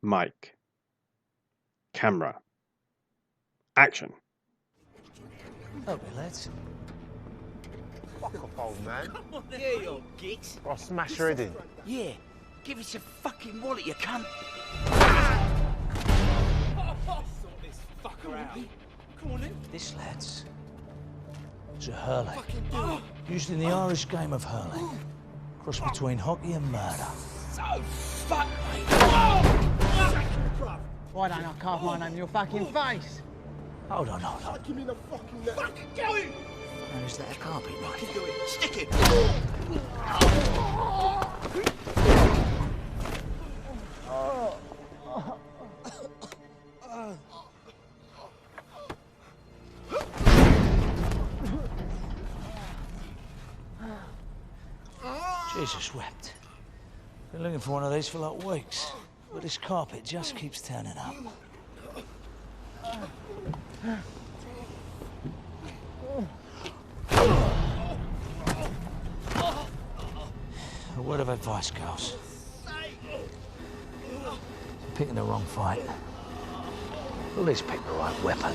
Mic. Camera. Action. Okay, lads. Fuck off, old man. Yeah, you git. I'll smash your head in. Yeah, give us your fucking wallet, you cunt. Sort this fucker out. Come on then. This, lads, is a hurling. Used in the Irish game of hurling. Cross between hockey and murder. So fuck me. Why don't I carve my name in your fucking face? Hold on. Give me the fucking neck. Fucking go in. And is that a carpet knife? Do it. Stick it. Jesus wept. Been looking for one of these for like weeks, but this carpet just keeps turning up. A word of advice, girls. Picking the wrong fight. At least pick the right weapon.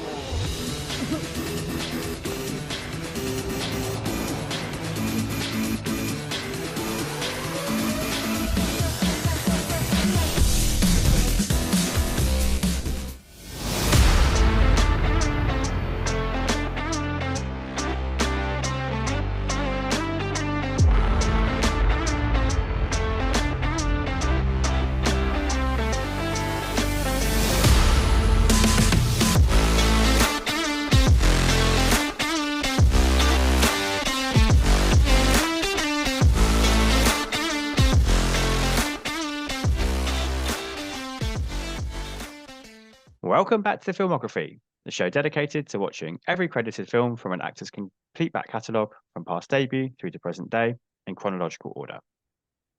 Welcome back to the Filmography, the show dedicated to watching every credited film from an actor's complete back catalogue from past debut through to present day in chronological order.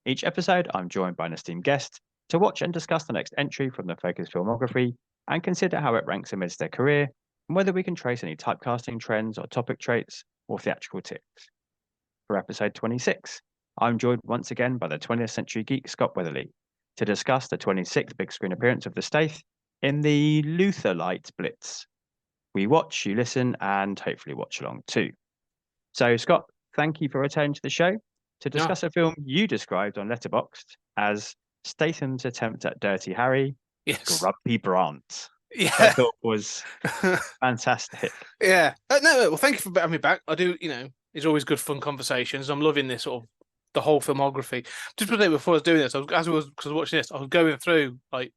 Each episode, I'm joined by an esteemed guest to watch and discuss the next entry from the focused filmography and consider how it ranks amidst their career and whether we can trace any typecasting trends or topic traits or theatrical tics. For episode 26, I'm joined once again by the 20th Century Geek Scott Weatherly to discuss the 26th big screen appearance of the Stath in the Luther-lite Blitz. We watch, you listen, and hopefully watch along too. So, Scott, thank you for returning to the show to discuss a film you described on Letterboxd as Statham's attempt at Dirty Harry, Yes. Grumpy Brant. Yeah. I thought was fantastic. Yeah. No, well, thank you for having me back. I do, it's always good, fun conversations. I'm loving this sort of the whole filmography. Just before I was doing this, because I was watching this, I was going through like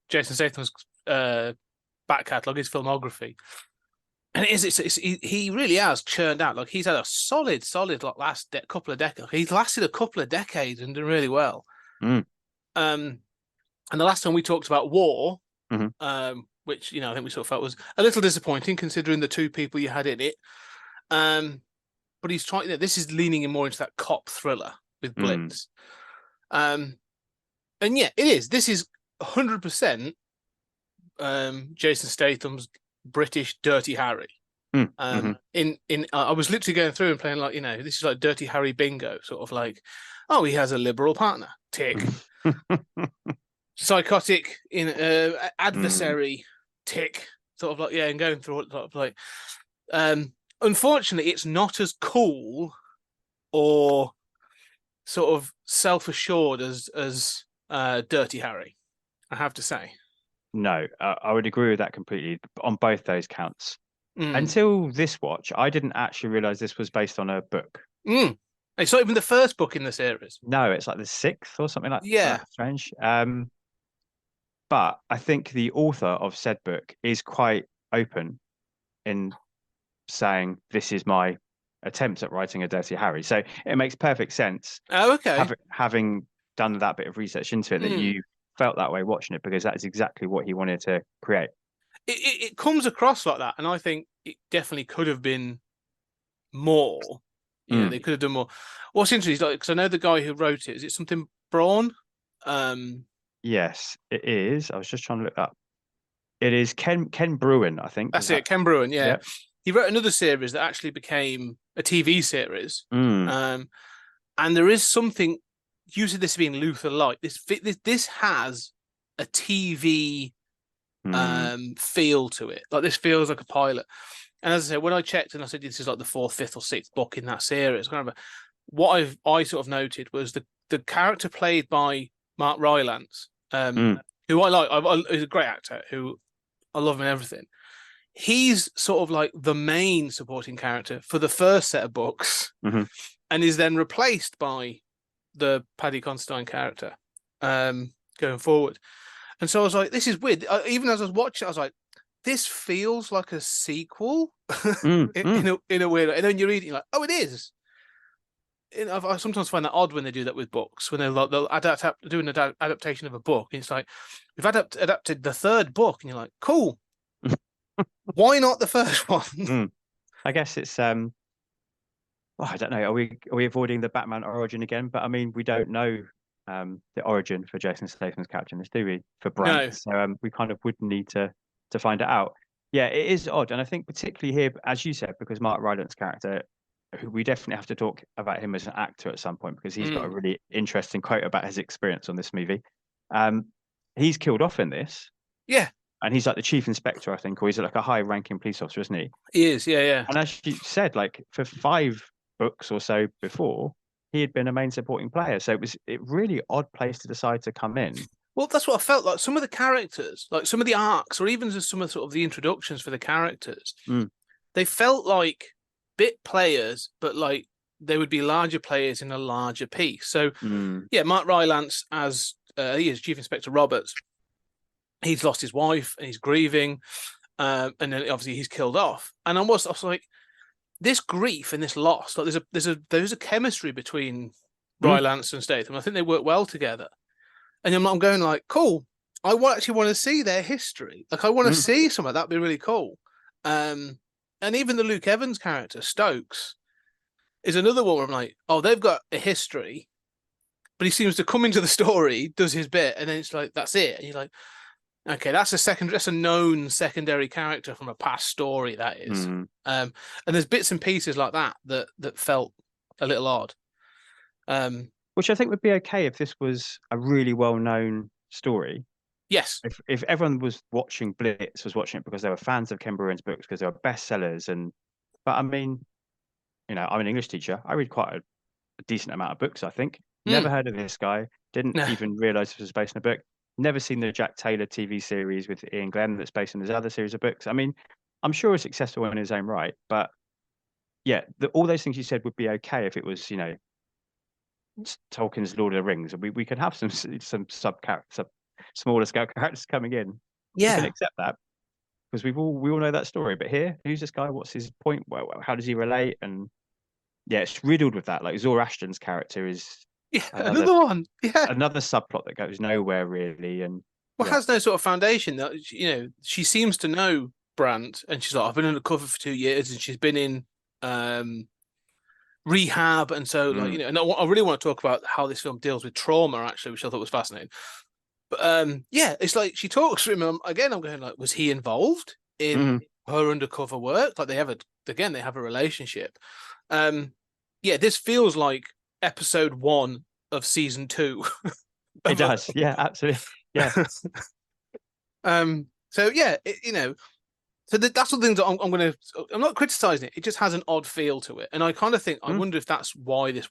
Jason Statham's back catalogue, his filmography, and he really has churned out. Like he's had a solid like last couple of decades. He's lasted a couple of decades and done really well. And the last time we talked about War, which I think we sort of felt was a little disappointing considering the two people you had in it. But he's trying. This is leaning in more into that cop thriller with Blitz. And yeah, it is. This is 100% Jason Statham's British Dirty Harry. I was literally going through and playing like this is like Dirty Harry bingo, sort of like, oh, he has a liberal partner, tick. Psychotic adversary, tick. Sort of like and going through it, sort of like. Unfortunately, it's not as cool or sort of self-assured as Dirty Harry, I have to say. No, I would agree with that completely on both those counts. Until this watch, I didn't actually realize this was based on a book. It's not even the first book in the series. No, it's like the 6th or something like that. Yeah. Strange. But I think the author of said book is quite open in saying this is my attempt at writing a Dirty Harry. So it makes perfect sense. Oh, okay. Having done that bit of research into it, that you felt that way watching it, because that is exactly what he wanted to create. It comes across like that, and I think it definitely could have been more. They could have done more. What's interesting is because I know the guy who wrote it. Is it something Braun? Yes, it is. I was just trying to look up. It is Ken Bruin, I think. That's it, Ken Bruin. Yeah. Yep. He wrote another series that actually became a TV series. And there is something. You said this being Luther-lite. This has a TV Mm. feel to it. Like this feels like a pilot. And as I said, when I checked and I said this is like the fourth, fifth, or sixth book in that series, what I sort of noted was the character played by Mark Rylance, who I like. He's a great actor who I love him and everything. He's sort of like the main supporting character for the first set of books, and is then replaced by the Paddy Considine character going forward. And so I was like, this is weird. Even as I was watching, I was like, this feels like a sequel in a weird way. And then you read it, you're like, oh, it is. And I sometimes find that odd when they do that with books, when they'll do an adaptation of a book. And it's like, we've adapted the third book, and you're like, cool. Why not the first one? I guess it's well, I don't know. Are we avoiding the Batman origin again? But I mean, we don't know the origin for Jason Statham's character in this, do we? For Brandt, No. so we kind of would need to find it out. Yeah, it is odd, and I think particularly here, as you said, because Mark Rylance's character, who we definitely have to talk about him as an actor at some point, because he's got a really interesting quote about his experience on this movie. He's killed off in this. Yeah. And he's like the chief inspector, I think, or he's like a high-ranking police officer, isn't he? He is, yeah. And as you said, like for 5 books or so before, he had been a main supporting player. So it was a really odd place to decide to come in. Well, that's what I felt like. Some of the characters, like some of the arcs, or even just some of sort of the introductions for the characters, they felt like bit players, but like they would be larger players in a larger piece. So, yeah, Mark Rylance as he is Chief Inspector Roberts. He's lost his wife and he's grieving, and then obviously he's killed off. And I was like, this grief and this loss, like there's a chemistry between Rylance and Statham. I think they work well together. And I'm going like, cool. I actually want to see their history. Like I want to see some of that. That'd be really cool. And even the Luke Evans character, Stokes, is another one where I'm like, oh, they've got a history, but he seems to come into the story, does his bit, and then it's like, that's it. And you're like, okay, that's a known secondary character from a past story, that is. And there's bits and pieces like that felt a little odd. Which I think would be okay if this was a really well-known story. Yes. If everyone was watching Blitz, was watching it because they were fans of Ken Bruin's books, because they were bestsellers. But I mean, you know, I'm an English teacher. I read quite a decent amount of books, I think. Never heard of this guy. Didn't even realize this was based on a book. Never seen the Jack Taylor TV series with Ian Glenn that's based on his other series of books. I mean, I'm sure it's successful in his own right, but yeah, all those things you said would be okay if it was, you know, Tolkien's Lord of the Rings. We could have some smaller scale characters coming in. Yeah, we can accept that because we all know that story. But here, who's this guy? What's his point? Well, how does he relate? And yeah, it's riddled with that. Like Zor Ashton's character is another one. Yeah, another subplot that goes nowhere really, and has no sort of foundation. That, you know, she seems to know Brandt, and she's like, I've been undercover for 2 years, and she's been in rehab, and so like, you know, and I really want to talk about how this film deals with trauma, actually, which I thought was fascinating. But yeah, it's like she talks to him again. I'm going like, was he involved in her undercover work? Like they have a relationship. Yeah, this feels like episode 1 of season 2. It does, yeah, absolutely, yeah. So yeah, you know. So that's the thing that I'm not criticizing it. It just has an odd feel to it. And I kind of think, I wonder if that's why this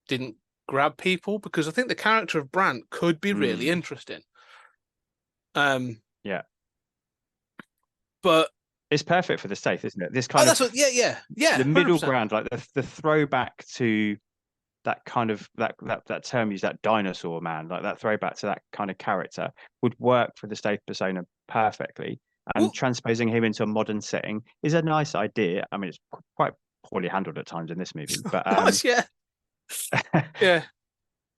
didn't grab people, because I think the character of Brandt could be really interesting. Yeah. But it's perfect for the Stath, isn't it? This kind of, yeah. The middle 100%. ground, like the throwback to that kind of, that term used, that dinosaur man, like that throwback to that kind of character would work for the Stath persona perfectly. And transposing him into a modern setting is a nice idea. I mean, it's quite poorly handled at times in this movie, but yeah.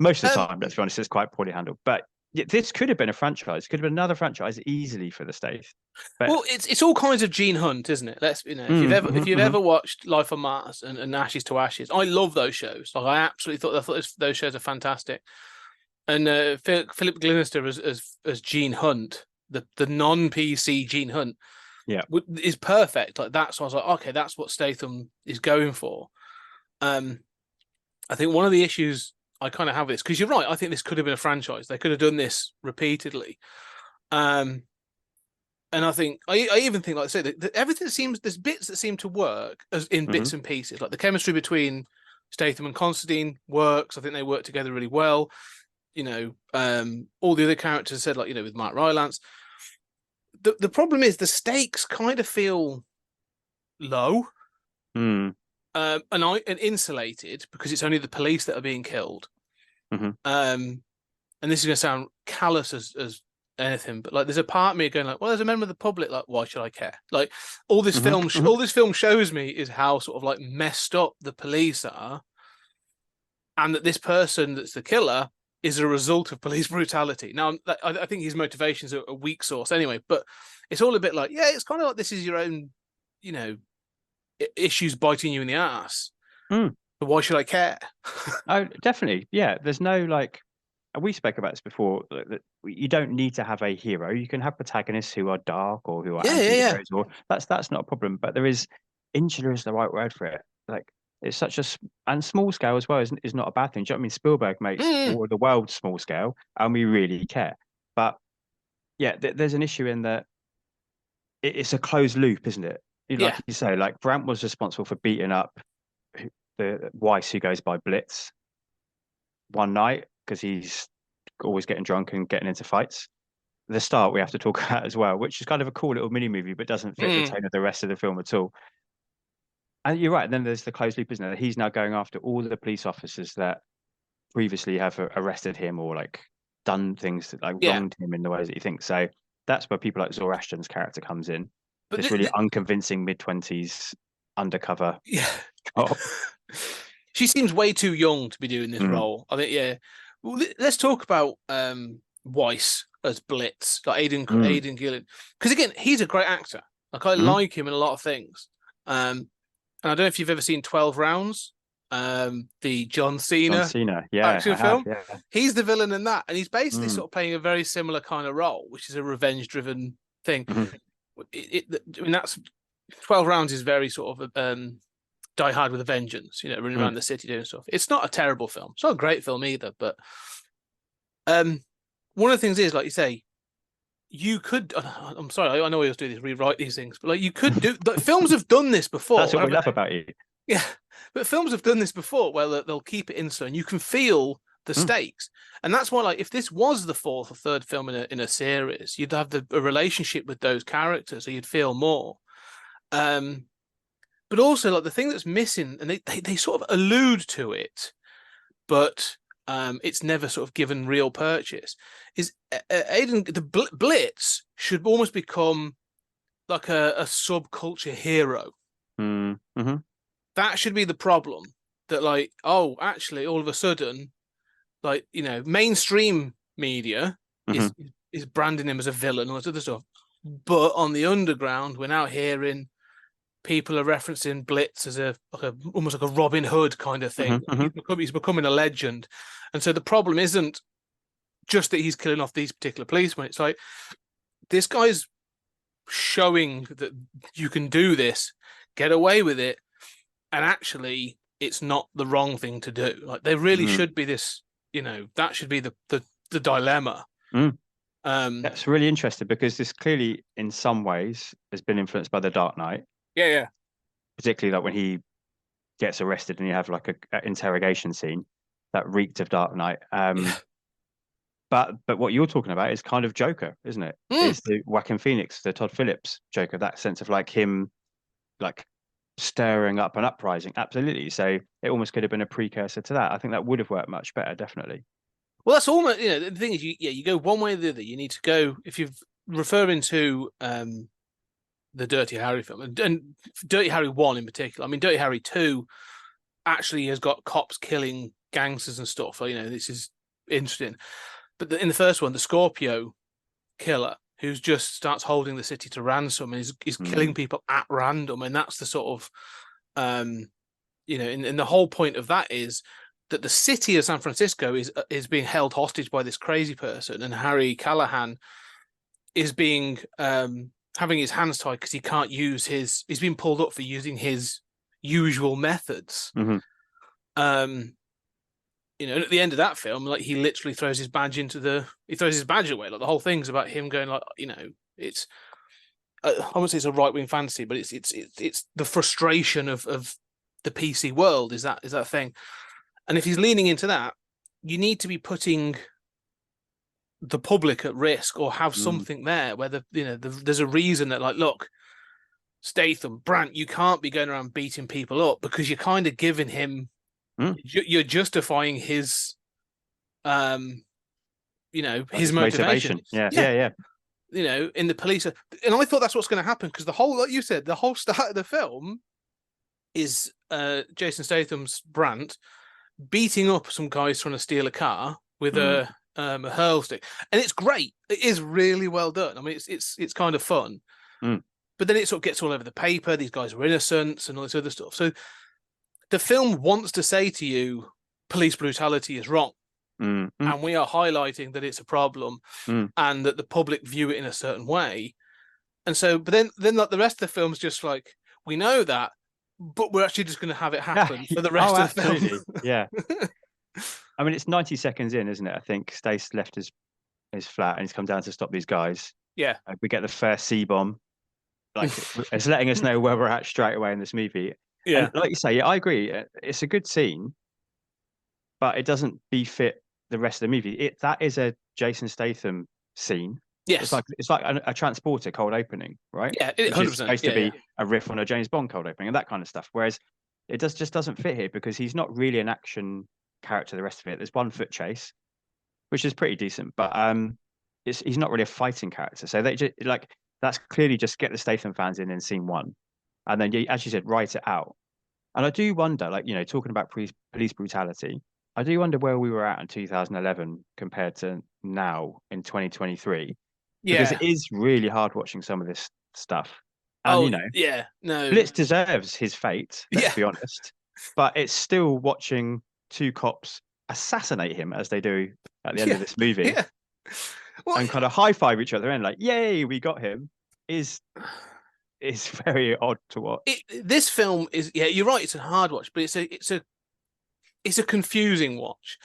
Most of the time, let's be honest, it's quite poorly handled. But this could have been a franchise. Could have been another franchise easily for the Stath. But well, it's all kinds of Gene Hunt, isn't it? If you've ever watched Life on Mars and Ashes to Ashes, I love those shows. Like I absolutely thought those shows are fantastic. And Philip Glenister as Gene Hunt, the non-PC Gene Hunt, is perfect. Like that's why I was like, okay, that's what Statham is going for. I think one of the issues I kind of have this, because you're right. I think this could have been a franchise. They could have done this repeatedly. And I think I even think, like I said, that everything seems, there's bits that seem to work as in bits and pieces. Like the chemistry between Statham and Constantine works. I think they work together really well. You know, all the other characters said, like, you know, with Mark Rylance. The problem is the stakes kind of feel low. And insulated, because it's only the police that are being killed. And this is going to sound callous as anything, but like, there's a part of me going like, well, as a member of the public, like, why should I care? Like, all this film shows me is how sort of like messed up the police are, and that this person that's the killer is a result of police brutality. Now, I think his motivations are a weak source anyway, but it's all a bit like, yeah, it's kind of like, this is your own, you know, issues biting you in the ass. But why should I care? Oh, definitely. Yeah. There's no, like, we spoke about this before, that you don't need to have a hero. You can have protagonists who are dark or who are anti-heroes, or that's not a problem. But there is, insular is the right word for it. Like, it's such a, and small scale as well is not a bad thing. Do you know what I mean? Spielberg makes all of the world small scale, and we really care. But yeah, there's an issue in that it's a closed loop, isn't it? Like you say, like, Brandt was responsible for beating up the Weiss, who goes by Blitz, one night, because he's always getting drunk and getting into fights. The start we have to talk about as well, which is kind of a cool little mini movie, but doesn't fit the tone of the rest of the film at all. And you're right. Then there's the closed loop, isn't it? He's now going after all the police officers that previously have arrested him or like done things that like wronged him in the ways that you think. So that's where people like Zora Ashton's character comes in. But this really unconvincing mid-20s undercover cop. She seems way too young to be doing this role. I think, well, let's talk about Weiss as Blitz, like Aidan Gillen, because again, he's a great actor. Like, I like him in a lot of things. And I don't know if you've ever seen 12 Rounds, the John Cena action film. He's the villain in that, and he's basically sort of playing a very similar kind of role, which is a revenge-driven thing. I mean, that's 12 Rounds is very sort of Die Hard with a Vengeance, you know, running around the city doing stuff. It's not a terrible film. It's not a great film either, but one of the things is, like you say, you could. I'm sorry, I know we always do this, rewrite these things, but like, you could do. Like, films have done this before. That's what we love about you. Yeah, but films have done this before, where they'll keep it insular, and you can feel the stakes, and that's why, like, if this was the fourth or third film in a series, you'd have a relationship with those characters, so you'd feel more. But also, like, the thing that's missing, and they sort of allude to it, but it's never sort of given real purchase, is the Blitz should almost become like a subculture hero. That should be the problem. That, like, oh, actually, all of a sudden, like, you know, mainstream media is branding him as a villain or other stuff, but on the underground, we're now hearing people are referencing Blitz as almost like a Robin Hood kind of thing. He's becoming a legend, and so the problem isn't just that he's killing off these particular policemen. It's like, this guy's showing that you can do this, get away with it, and actually, it's not the wrong thing to do. Like, there really should be this. You know, that should be the dilemma. That's really interesting, because this clearly, in some ways, has been influenced by The Dark Knight. Yeah. Particularly like when he gets arrested and you have like a interrogation scene that reeked of Dark Knight. But what you're talking about is kind of Joker, isn't it? It's the Joaquin Phoenix, the Todd Phillips Joker, that sense of like him, like, stirring up an uprising. Absolutely. So it almost could have been a precursor to that. I think that would have worked much better, definitely. Well, that's almost, you know, the thing is, you go one way or the other. You need to go, if you're referring to the Dirty Harry film, and Dirty Harry 1 in particular. I mean, Dirty Harry 2 actually has got cops killing gangsters and stuff. You know, this is interesting. But in the first one, the Scorpio killer, who just starts holding the city to ransom and is killing people at random, and that's the sort of, you know, and the whole point of that is that the city of San Francisco is being held hostage by this crazy person, and Harry Callahan is being having his hands tied because he can't use he's been pulled up for using his usual methods. you know, and at the end of that film, like he literally throws his badge away. Like the whole thing's about him going like, you know, it's I wouldn't say it's a right wing fantasy, but it's the frustration of the PC world is that thing. And if he's leaning into that, you need to be putting the public at risk or have something there where there's a reason that, like, look, Statham, Brandt, you can't be going around beating people up because you're kind of giving him, you're justifying his, his motivation. Yeah. You know, in the police, and I thought that's what's going to happen because the whole, like you said, the whole start of the film is Jason Statham's Brandt beating up some guys trying to steal a car with a hurl stick, and it's great. It is really well done. I mean, it's kind of fun, but then it sort of gets all over the paper. These guys are innocents and all this other stuff. So the film wants to say to you, police brutality is wrong. And we are highlighting that it's a problem and that the public view it in a certain way. And so, but then like the rest of the film's just like, we know that, but we're actually just going to have it happen for the rest of the film. Yeah. I mean, it's 90 seconds in, isn't it? I think Stace left his flat and he's come down to stop these guys. Yeah. We get the first C-bomb. Like, it's letting us know where we're at straight away in this movie. Yeah. And like you say, I agree. It's a good scene, but it doesn't befit the rest of the movie. That is a Jason Statham scene. Yes. It's like a Transporter cold opening, right? Yeah, 100%. Which is supposed to be a riff on a James Bond cold opening and that kind of stuff. Whereas it just doesn't fit here because he's not really an action character. The rest of it, there's one foot chase, which is pretty decent, but he's not really a fighting character. So they just like that's clearly just get the Statham fans in scene one, and then as you said, write it out. And I do wonder, like, you know, talking about police brutality, I do wonder where we were at in 2011 compared to now in 2023. Because it is really hard watching some of this stuff. And, Blitz deserves his fate, let's be honest. But it's still watching two cops assassinate him as they do at the end of this movie. Yeah. Well, and kind of high-five each other and like, yay, we got him, is very odd to watch. This film is, you're right, it's a hard watch, but it's a confusing watch.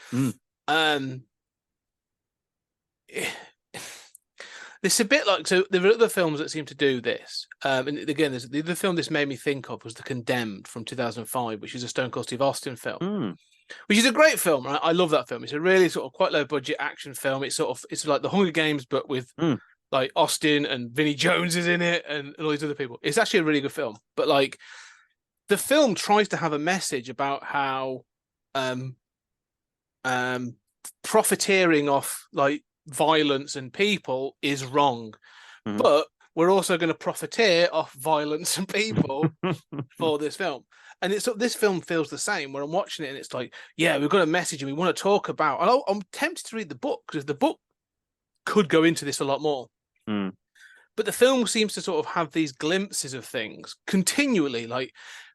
It's a bit like, so there are other films that seem to do this. And again, the other film this made me think of was The Condemned from 2005, which is a Stone Cold Steve Austin film, which is a great film, right? I love that film. It's a really sort of quite low budget action film. It's like The Hunger Games, but with like Austin and Vinnie Jones is in it and all these other people. It's actually a really good film. But like the film tries to have a message about how profiteering off like violence and people is wrong, but we're also going to profiteer off violence and people for this film. And this film feels the same where I'm watching it and it's like, yeah, we've got a message and we want to talk about, and I'm tempted to read the book because the book could go into this a lot more. But the film seems to sort of have these glimpses of things continually, like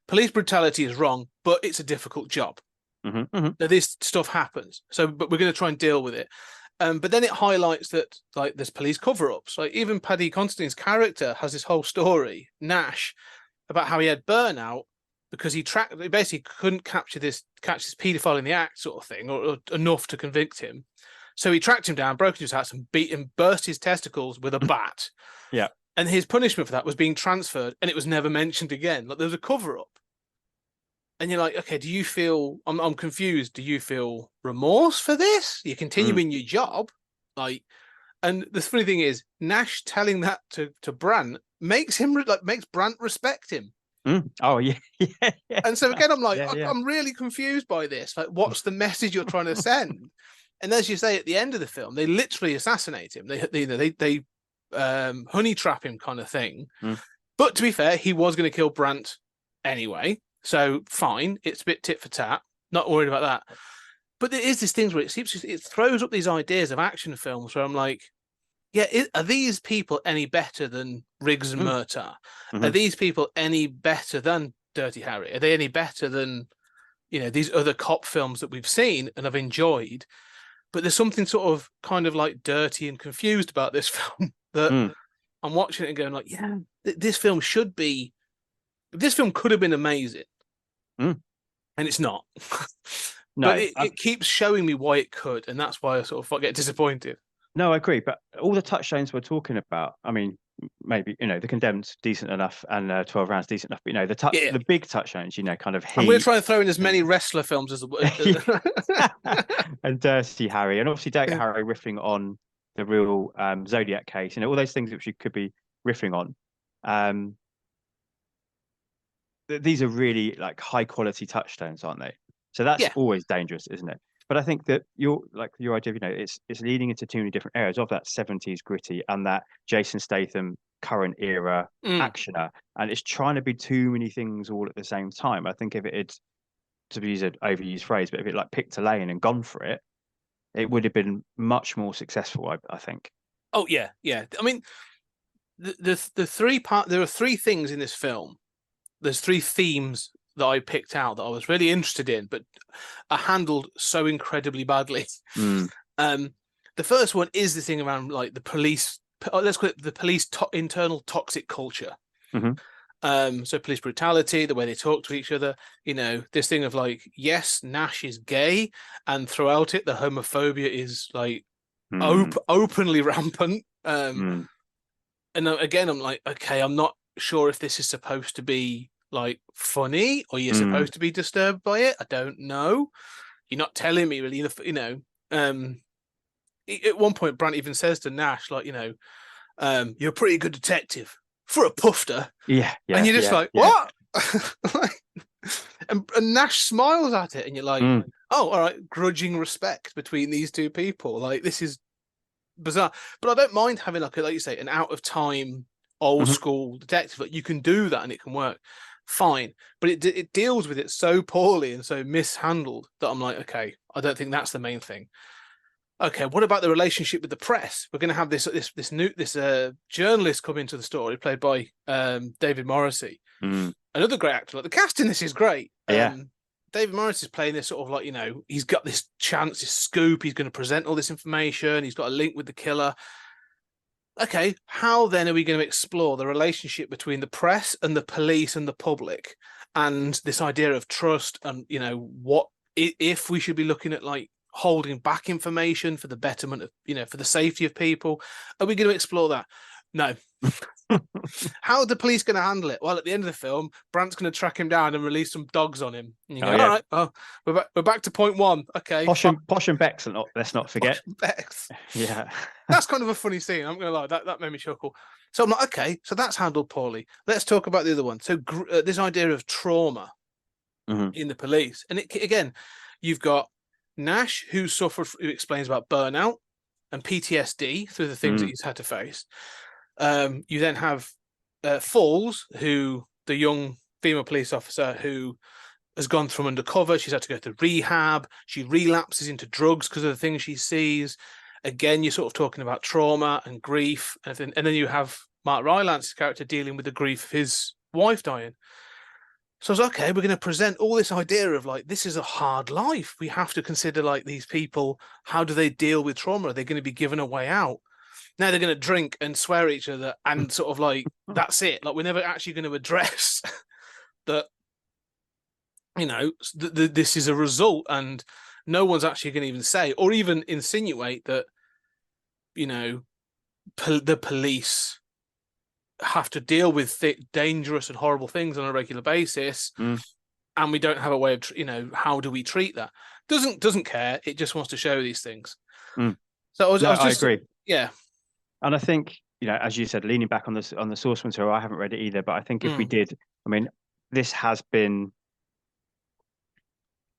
police brutality is wrong, but it's a difficult job. Now, this stuff happens, but we're going to try and deal with it. But then it highlights that like there's police cover-ups. Like even Paddy Considine's character has this whole story, Nash, about how he had burnout because he basically couldn't catch this paedophile in the act sort of thing, or enough to convict him. So he tracked him down, broke into his house, and beat him, burst his testicles with a bat. Yeah. And his punishment for that was being transferred, and it was never mentioned again. Like there was a cover-up. And you're like, okay, do you feel? I'm confused. Do you feel remorse for this? You're continuing your job, like. And the funny thing is, Nash telling that to Brandt makes Brandt respect him. Oh yeah. And so again, I'm like, I'm really confused by this. Like, what's the message you're trying to send? And as you say, at the end of the film, they literally assassinate him. They honey trap him, kind of thing. But to be fair, he was going to kill Brandt anyway. So fine, it's a bit tit for tat. Not worried about that. But there is this thing where it throws up these ideas of action films where I'm like, yeah, are these people any better than Riggs and Murtaugh? Are these people any better than Dirty Harry? Are they any better than, these other cop films that we've seen and have enjoyed? But there's something sort of kind of like dirty and confused about this film that I'm watching it and going like, yeah, this film could have been amazing. And it's not. No, but it keeps showing me why it could, and that's why I sort of get disappointed. no, I agree. But all the touchstones we're talking about, I mean, maybe the Condemned decent enough, and 12 Rounds decent enough. But Yeah. the big touchstones, kind of I'm going to Heat try and throw in as many wrestler films as and Dirty Harry, and obviously Dirty Harry riffing on the real Zodiac case, all those things which you could be riffing on. These are really like high quality touchstones, aren't they? So that's always dangerous, isn't it? But I think that your idea, it's leading into too many different areas of that 70s gritty and that Jason Statham current era actioner, and it's trying to be too many things all at the same time. I think if it had, to use an overused phrase, but if it like picked a lane and gone for it, it would have been much more successful, I think. Oh yeah. I mean, there are three things in this film. There's three themes that I picked out that I was really interested in, but are handled so incredibly badly. The first one is the thing around like the police. Let's call it the police internal toxic culture. So police brutality, the way they talk to each other. This thing of like, yes, Nash is gay, and throughout it, the homophobia is like openly rampant. And again, I'm like, okay, I'm not sure if this is supposed to be like funny or you're supposed to be disturbed by it. I don't know. You're not telling me really. At one point, Brant even says to Nash, like, you're a pretty good detective for a pufter. Yeah. And you're just like, what? and Nash smiles at it, and you're like, oh, all right, grudging respect between these two people. Like, this is bizarre. But I don't mind having like you say, an out of time, old school detective. Like, you can do that and it can work fine. But it deals with it so poorly and so mishandled that I'm like, okay, I don't think that's the main thing. Okay, what about the relationship with the press? We're going to have this journalist come into the story, played by David Morrissey, another great actor. Like, the cast in this is great. David Morris is playing this sort of like, he's got this chance, this scoop. He's going to present all this information. He's got a link with the killer. Okay, how then are we going to explore the relationship between the press and the police and the public, and this idea of trust, and what if we should be looking at like holding back information for the betterment of for the safety of people? Are we going to explore that? No. How are the police going to handle it? Well, at the end of the film, Brant's going to track him down and release some dogs on him. And you go, all right, we're back to point one. Okay, Posh and Bex, let's not forget. Bex. Yeah. That's kind of a funny scene. I'm going to lie, that made me chuckle. So I'm like, okay, so that's handled poorly. Let's talk about the other one. So this idea of trauma in the police, and again, you've got Nash, who explains about burnout and PTSD through the things that he's had to face. You then have Falls, who the young female police officer who has gone from undercover. She's had to go to rehab. She relapses into drugs because of the things she sees. Again, you're sort of talking about trauma and grief. And then you have Mark Rylance's character dealing with the grief of his wife dying. So I was like, okay, we're going to present all this idea of like, this is a hard life. We have to consider like these people, how do they deal with trauma? Are they going to be given a way out? Now they're going to drink and swear at each other and sort of like, that's it. Like, we're never actually going to address that, this is a result, and no one's actually going to even say or even insinuate that, the police have to deal with dangerous and horrible things on a regular basis. And we don't have a way of, how do we treat that? Doesn't care. It just wants to show these things. So I agree. Yeah. And I think, as you said, leaning back on the source material, I haven't read it either, but I think if we did, this has been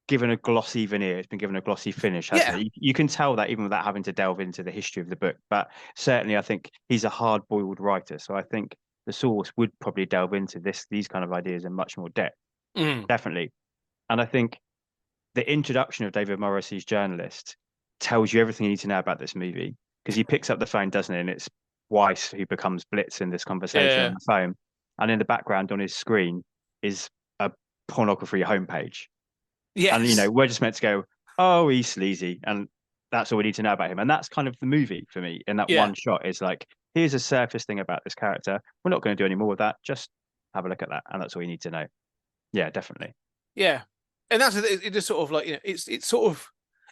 given a glossy veneer. It's been given a glossy finish, hasn't it? You can tell that even without having to delve into the history of the book. But certainly, I think he's a hard-boiled writer. So I think the source would probably delve into these kind of ideas in much more depth. Definitely. And I think the introduction of David Morrissey's journalist tells you everything you need to know about this movie, because he picks up the phone, doesn't he? And it's Weiss who becomes Blitz in this conversation on the phone. And in the background on his screen is a pornography homepage. Yes. And, we're just meant to go, oh, he's sleazy. And that's all we need to know about him. And that's kind of the movie for me in that one shot. Is like, here's a surface thing about this character. We're not going to do any more with that. Just have a look at that. And that's all you need to know. Yeah, definitely. Yeah. And that's it. Just sort of like, you know, it's sort of,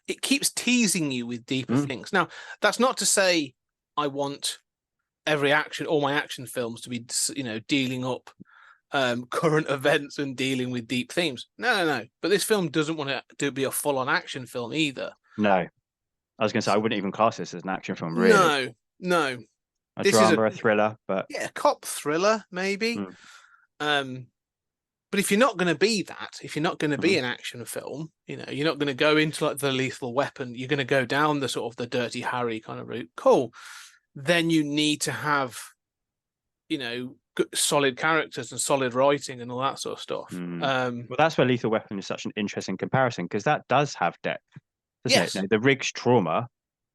it keeps teasing you with deeper things. Now, that's not to say I want all my action films to be, you know, dealing up current events and dealing with deep themes. No. But this film doesn't want to be a full-on action film either. No, I was going to say I wouldn't even class this as an action film, really. No. A this drama, is a thriller, but a cop thriller maybe. But if you're not going to be that, if you're not going to be an action film, you know, you're not going to go into like the Lethal Weapon, you're going to go down the sort of the Dirty Harry kind of route. Cool. Then you need to have, you know, good, solid characters and solid writing and all that sort of stuff. Well, that's where Lethal Weapon is such an interesting comparison, because that does have depth. Yes. You know, the Riggs trauma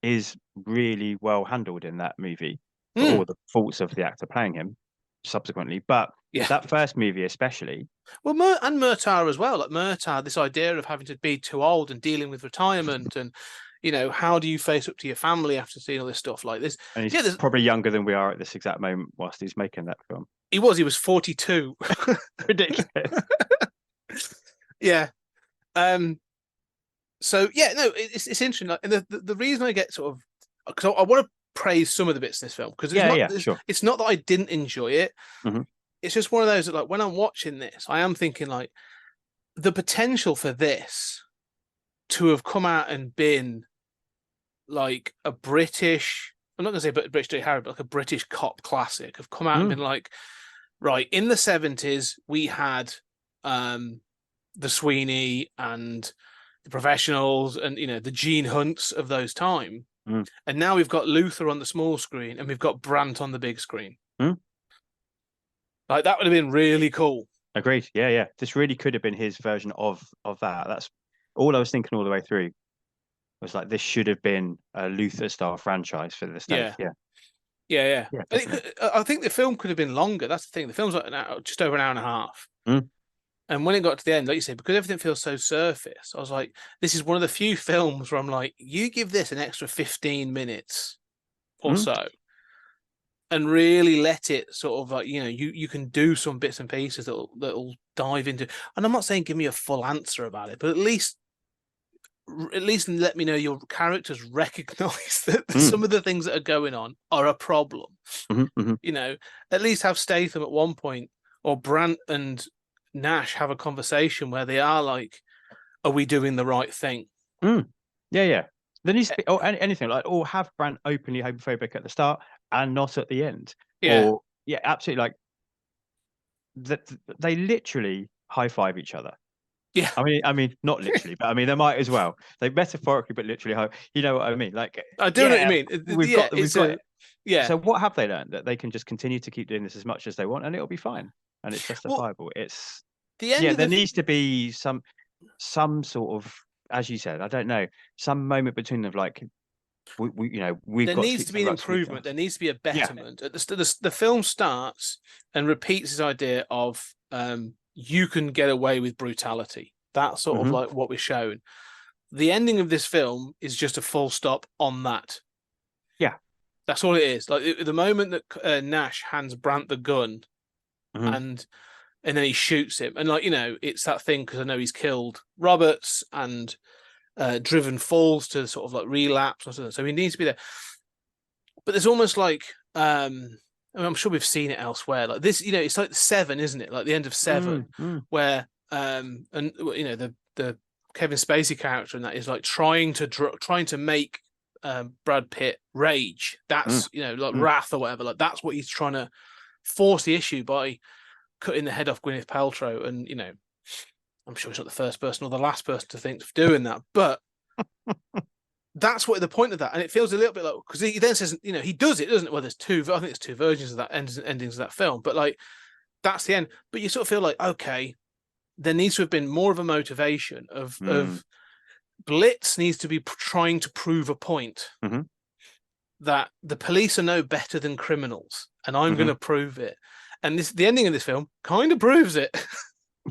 is really well handled in that movie, for all the faults of the actor playing him subsequently. But that first movie especially. Well, and Murtaugh as well. Like Murtaugh, this idea of having to be too old and dealing with retirement and, you know, how do you face up to your family after seeing all this stuff like this? And he's probably younger than we are at this exact moment whilst he's making that film. He was 42. Ridiculous. Yeah. So yeah, no, it's interesting. Like, and the reason I get sort of, because I want to praise some of the bits in this film, because sure. It's not that I didn't enjoy it. It's just one of those that, like, when I'm watching this, I am thinking like the potential for this to have come out and been like a British, I'm not going to say British Dirty Harry, but like a British cop classic, have come out and been like, right, in the 70s we had the Sweeney and the Professionals and, you know, the Gene Hunts of those time. And now we've got Luther on the small screen and we've got Brandt on the big screen. Like, that would have been really cool. Agreed. Yeah. This really could have been his version of that. That's all I was thinking all the way through. Was like, this should have been a Luther style franchise for the States. Yeah. I think the film could have been longer. That's the thing. The film's like just over an hour and a half. And when it got to the end, like you said, because everything feels so surface, I was like, this is one of the few films where I'm like, you give this an extra 15 minutes or so and really let it sort of like, you know, you can do some bits and pieces that'll dive into. And I'm not saying give me a full answer about it, but at least let me know your characters recognize that some of the things that are going on are a problem. You know, at least have Statham at one point, or Brandt and Nash have a conversation where they are like, are we doing the right thing? Yeah. There needs to be, or anything like, or have Brandt openly homophobic at the start and not at the end. Or, absolutely. Like, they literally high five each other. Yeah. I mean, not literally, but I mean, they might as well. They metaphorically, but literally, you know what I mean? Like, I do know what you mean. We've got it. Yeah. So what have they learned? That they can just continue to keep doing this as much as they want, and it'll be fine, and it's justifiable. Well, it's the end. There needs to be some sort of, as you said, I don't know, some moment between them, like, there needs to be an improvement. There needs to be a betterment. The film starts and repeats this idea of you can get away with brutality. That's sort of like what we're shown. The ending of this film is just a full stop on that. Yeah, that's all it is. Like, the moment that Nash hands Brandt the gun, and then he shoots him, and, like, you know, it's that thing, because I know he's killed Roberts and Driven falls to sort of like relapse or something, so he needs to be there. But there's almost like, I mean, I'm sure we've seen it elsewhere, like this, you know, it's like Seven, isn't it? Like the end of Seven, where and, you know, the Kevin Spacey character in that is like trying to make Brad Pitt rage. That's you know, like wrath or whatever. Like, that's what he's trying to force the issue by cutting the head off Gwyneth Paltrow. And, you know, I'm sure he's not the first person or the last person to think of doing that, but that's what the point of that. And it feels a little bit like, because he then says, you know, he does it, doesn't it? Well, I think there's two versions of that, endings of that film, but like, that's the end. But you sort of feel like, okay, there needs to have been more of a motivation of Blitz needs to be trying to prove a point that the police are no better than criminals, and I'm going to prove it. And the ending of this film kind of proves it.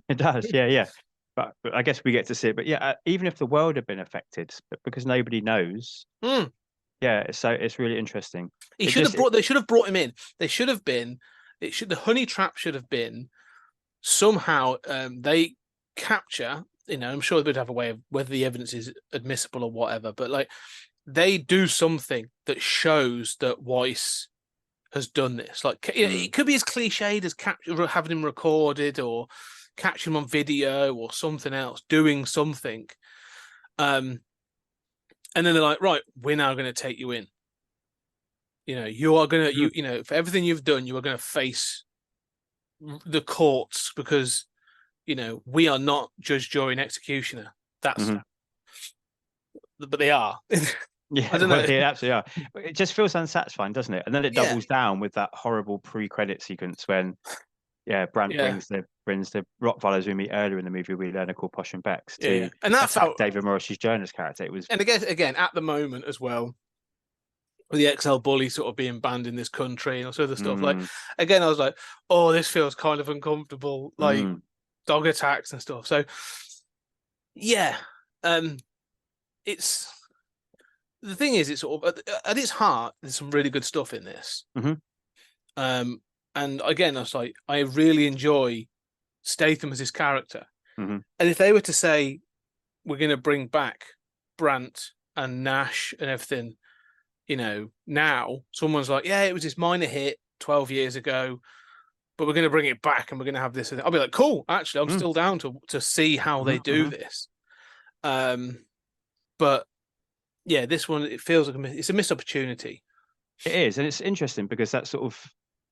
It does, yeah. But I guess we get to see it. But yeah, even if the world had been affected, because nobody knows. So it's really interesting. They should have brought him in. The honey trap should have been somehow they capture I'm sure they'd have a way of whether the evidence is admissible or whatever, but like they do something that shows that Weiss has done this. Like it could be as cliched as having him recorded or catching him on video or something else, doing something. And then they're like, right, we're now going to take you in. You are going to, for everything you've done, you are going to face the courts because, we are not judge, jury, and executioner. That's, but they are. Yeah, I don't know. They absolutely are. It just feels unsatisfying, doesn't it? And then it doubles down with that horrible pre-credit sequence when, Brandt brings the Rottweilers we meet earlier in the movie we learn are called Posh and Becks to and that felt David Morris's Jonas character. It was, and again at the moment as well, with the XL bully sort of being banned in this country and all sort of stuff. Like again, I was like, oh, this feels kind of uncomfortable, like dog attacks and stuff. So it's. The thing is, it's sort of at its heart. There's some really good stuff in this. And again, I was like, I really enjoy Statham as his character. And if they were to say we're going to bring back Brandt and Nash and everything, now someone's like, yeah, it was this minor hit 12 years ago, but we're going to bring it back and we're going to have this. I'll be like, cool. Actually, I'm still down to see how they do this. But yeah, this one, it feels like it's a missed opportunity. It is, and it's interesting because that's sort of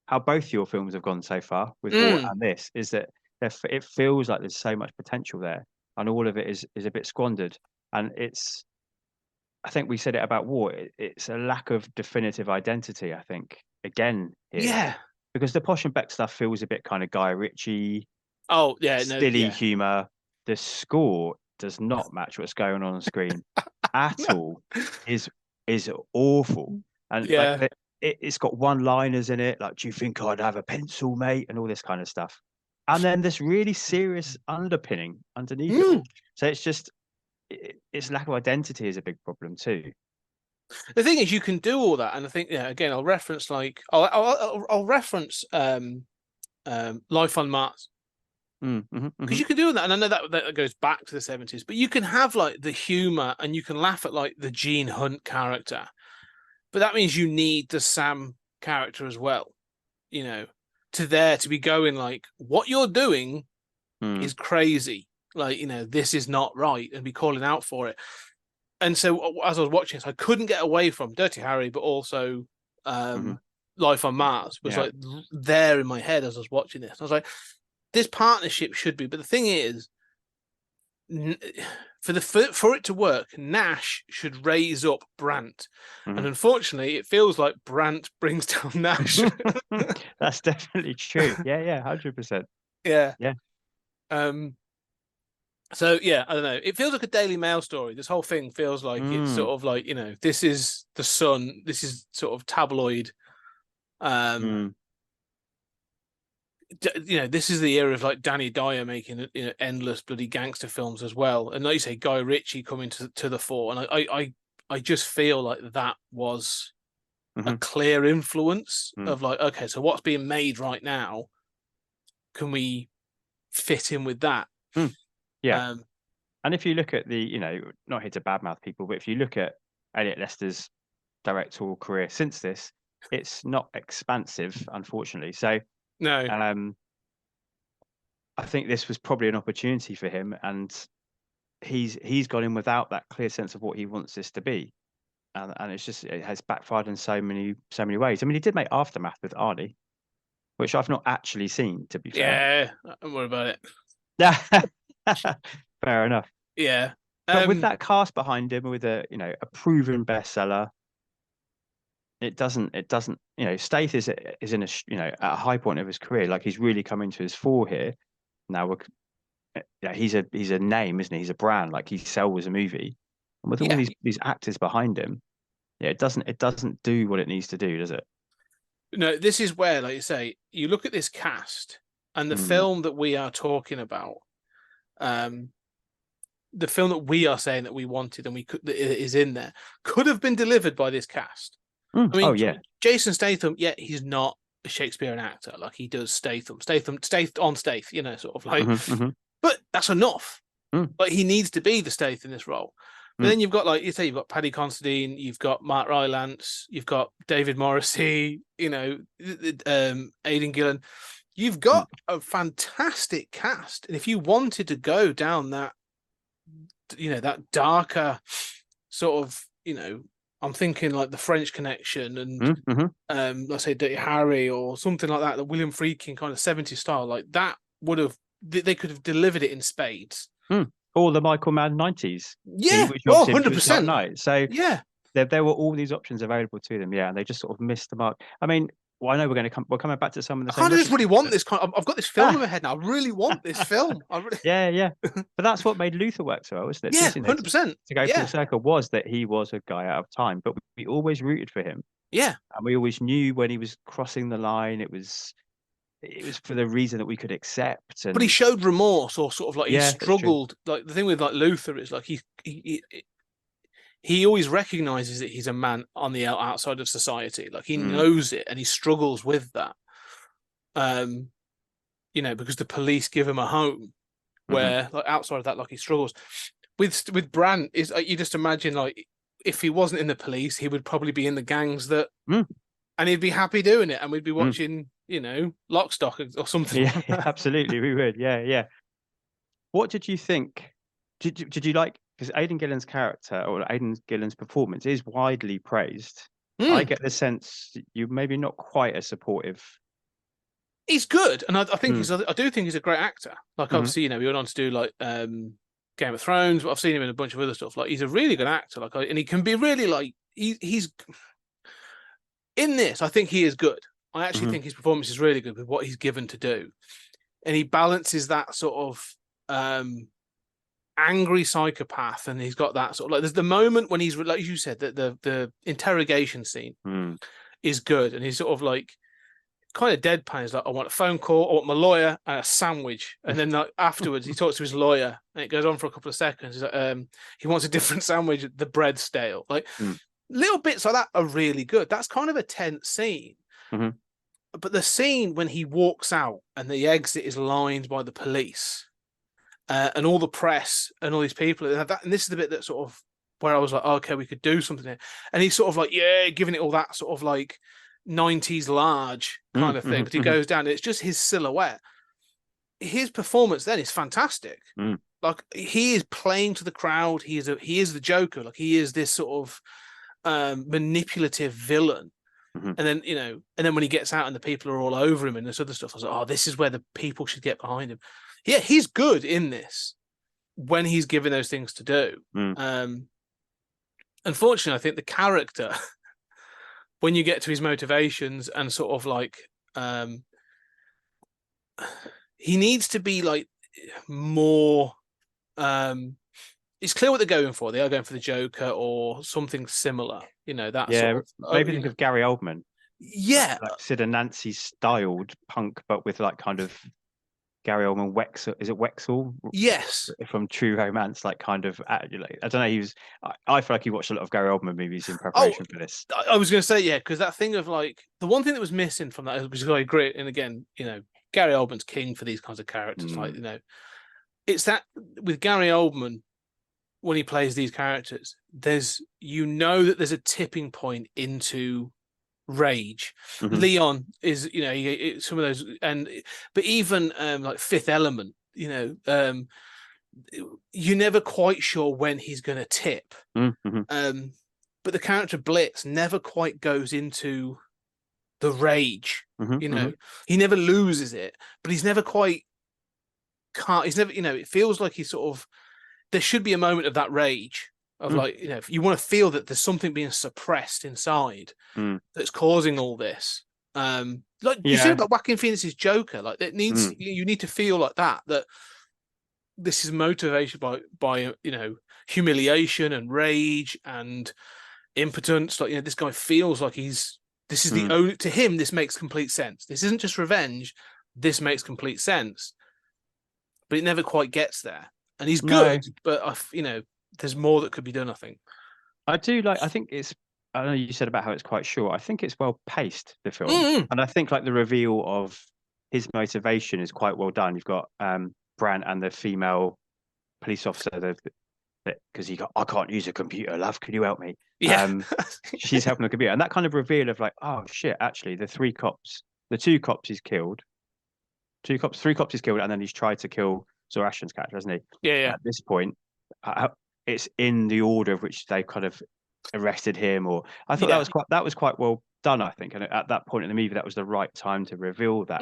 how both your films have gone so far with War and this, is that it feels like there's so much potential there, and all of it is a bit squandered. And I think we said it about War, it's a lack of definitive identity, I think, again, here. Yeah. Because the Posh and Beck stuff feels a bit kind of Guy Ritchie, silly humour. The score does not match what's going on screen at all. Is awful, and like, it's got one-liners in it, like, do you think I'd have a pencil, mate, and all this kind of stuff, and then this really serious underpinning underneath it all. So it's just its lack of identity is a big problem too. The thing is, you can do all that, and I think again, I'll reference I'll reference Life on Mars. Because you can do that, and I know that goes back to the 70s, but you can have like the humor and you can laugh at like the Gene Hunt character, but that means you need the Sam character as well, to be going like, what you're doing is crazy, like, this is not right, and be calling out for it. And so as I was watching this, I couldn't get away from Dirty Harry, but also Life on Mars was like there in my head as I was watching this. I was like, this partnership should be, but the thing is, for it to work, Nash should raise up Brandt, and unfortunately, it feels like Brandt brings down Nash. That's definitely true. 100%. Yeah. So yeah, I don't know. It feels like a Daily Mail story. This whole thing feels like it's sort of like, this is the Sun. This is sort of tabloid. This is the era of like Danny Dyer making endless bloody gangster films as well, and like you say, Guy Ritchie coming to the fore, and I just feel like that was a clear influence of like, okay, so what's being made right now, can we fit in with that? And if you look at the, not here to badmouth people, but if you look at Elliot Lester's directorial career since this, it's not expansive, unfortunately. So no, I think this was probably an opportunity for him, and he's gone in without that clear sense of what he wants this to be, and it has backfired in so many ways. I mean, he did make Aftermath with Arnie, which I've not actually seen, to be fair. Yeah, don't worry about it. Fair enough. Yeah, but with that cast behind him, with a proven bestseller, it doesn't. Stath is in at a high point of his career. Like, he's really coming to his fore here. Now he's a name, isn't he? He's a brand. Like, he sells a movie, and with all these actors behind him, it doesn't do what it needs to do, does it? No, this is where, like you say, you look at this cast and the film that we are talking about. The film that we are saying that we wanted and that is in there could have been delivered by this cast. I mean, Jason Statham, he's not a Shakespearean actor. Like, he does Stath on Stath, sort of like, but that's enough. Like he needs to be the Stath in this role. But then you've got, like you say, you've got Paddy Considine, you've got Mark Rylance, you've got David Morrissey, Aidan Gillen. You've got a fantastic cast, and if you wanted to go down that, that darker sort of, I'm thinking like the French Connection and let's say Dirty Harry or something like that, the William Friedkin kind of 70s style, like that they could have delivered it in spades. Or the Michael Mann 90s. Yeah, which 100%. Night. So yeah, there were all these options available to them, and they just sort of missed the mark. I mean, I know we're coming back to some of the. I kind of just really want this kind. I've got this film in my head now. I really want this film. Yeah. But that's what made Luther work so well, isn't it? Yeah, 100%. To go full circle was that he was a guy out of time, but we always rooted for him. Yeah, and we always knew when he was crossing the line, it was for the reason that we could accept. But he showed remorse, or sort of like he struggled. Like the thing with like Luther is like he always recognizes that he's a man on the outside of society. Like he knows it, and he struggles with that. Because the police give him a home where, like, outside of that, like he struggles. With Brandt, is you just imagine, like, if he wasn't in the police, he would probably be in the gangs that, and he'd be happy doing it, and we'd be watching, Lock, Stock or something. Yeah, absolutely, we would. Yeah. What did you think? Did you like? Because Aidan Gillen's character, or Aidan Gillen's performance, is widely praised. I get the sense you're maybe not quite as supportive. He's good, and I think I do think he's a great actor. Like obviously, he went on to do like Game of Thrones, but I've seen him in a bunch of other stuff. Like he's a really good actor. Like, and he can be really like he's in this. I think he is good. I actually think his performance is really good with what he's given to do, and he balances that sort of angry psychopath, and he's got that sort of like. There's the moment when he's, like you said, that the interrogation scene is good, and he's sort of like kind of deadpan. He's like, I want a phone call, I want my lawyer and a sandwich, and then like, afterwards he talks to his lawyer, and it goes on for a couple of seconds. He's like, he wants a different sandwich, the bread's stale. Like little bits like that are really good. That's kind of a tense scene. But the scene when he walks out and the exit is lined by the police. And all the press and all these people, and this is the bit that sort of where I was like, oh, okay, we could do something here. And he's sort of like, giving it all that sort of like 90s large kind of thing. But he goes down, and it's just his silhouette. His performance then is fantastic. Like he is playing to the crowd. He is the Joker. Like he is this sort of manipulative villain. And then and then when he gets out and the people are all over him and this other stuff, I was like, oh, this is where the people should get behind him. Yeah, he's good in this when he's given those things to do. Unfortunately, I think the character, when you get to his motivations and sort of like, he needs to be like more. It's clear what they're going for. They are going for the Joker or something similar. That. Yeah, sort of, maybe think of Gary Oldman. Yeah, like Sid and Nancy styled punk, but with like kind of Gary Oldman Wexel. Is it Wexel? Yes. From True Romance, like kind of. I don't know. I feel like he watched a lot of Gary Oldman movies in preparation for this. I was going to say, yeah, because that thing of like the one thing that was missing from that, which is really great, and again, Gary Oldman's king for these kinds of characters. Like it's that with Gary Oldman, when he plays these characters, there's that there's a tipping point into rage. Leon is some of those, but even like Fifth Element, you're never quite sure when he's going to tip. But the character Blitz never quite goes into the rage. He never loses it, but he's never quite he's never it feels like he's sort of, there should be a moment of that rage of like, if you want to feel that there's something being suppressed inside that's causing all this. Like you said about Joaquin Phoenix's Joker, like it needs, you need to feel like that this is motivated by humiliation and rage and impotence. Like, this guy feels like this is the only, to him, this makes complete sense. This isn't just revenge. This makes complete sense, but it never quite gets there. And he's good, but there's more that could be done, I think. I think it's, I know you said about how it's quite short. I think it's well paced, the film. And I think like the reveal of his motivation is quite well done. You've got Brandt and the female police officer because I can't use a computer, love, can you help me? Yeah. She's helping the computer, and that kind of reveal of like, oh shit, actually the two cops he's killed, three cops he's killed, and then he's tried to kill Zoroastrian's character, hasn't he? Yeah. At this point, it's in the order of which they kind of arrested him, or I thought that was quite well done, I think, and at that point in the movie, that was the right time to reveal that.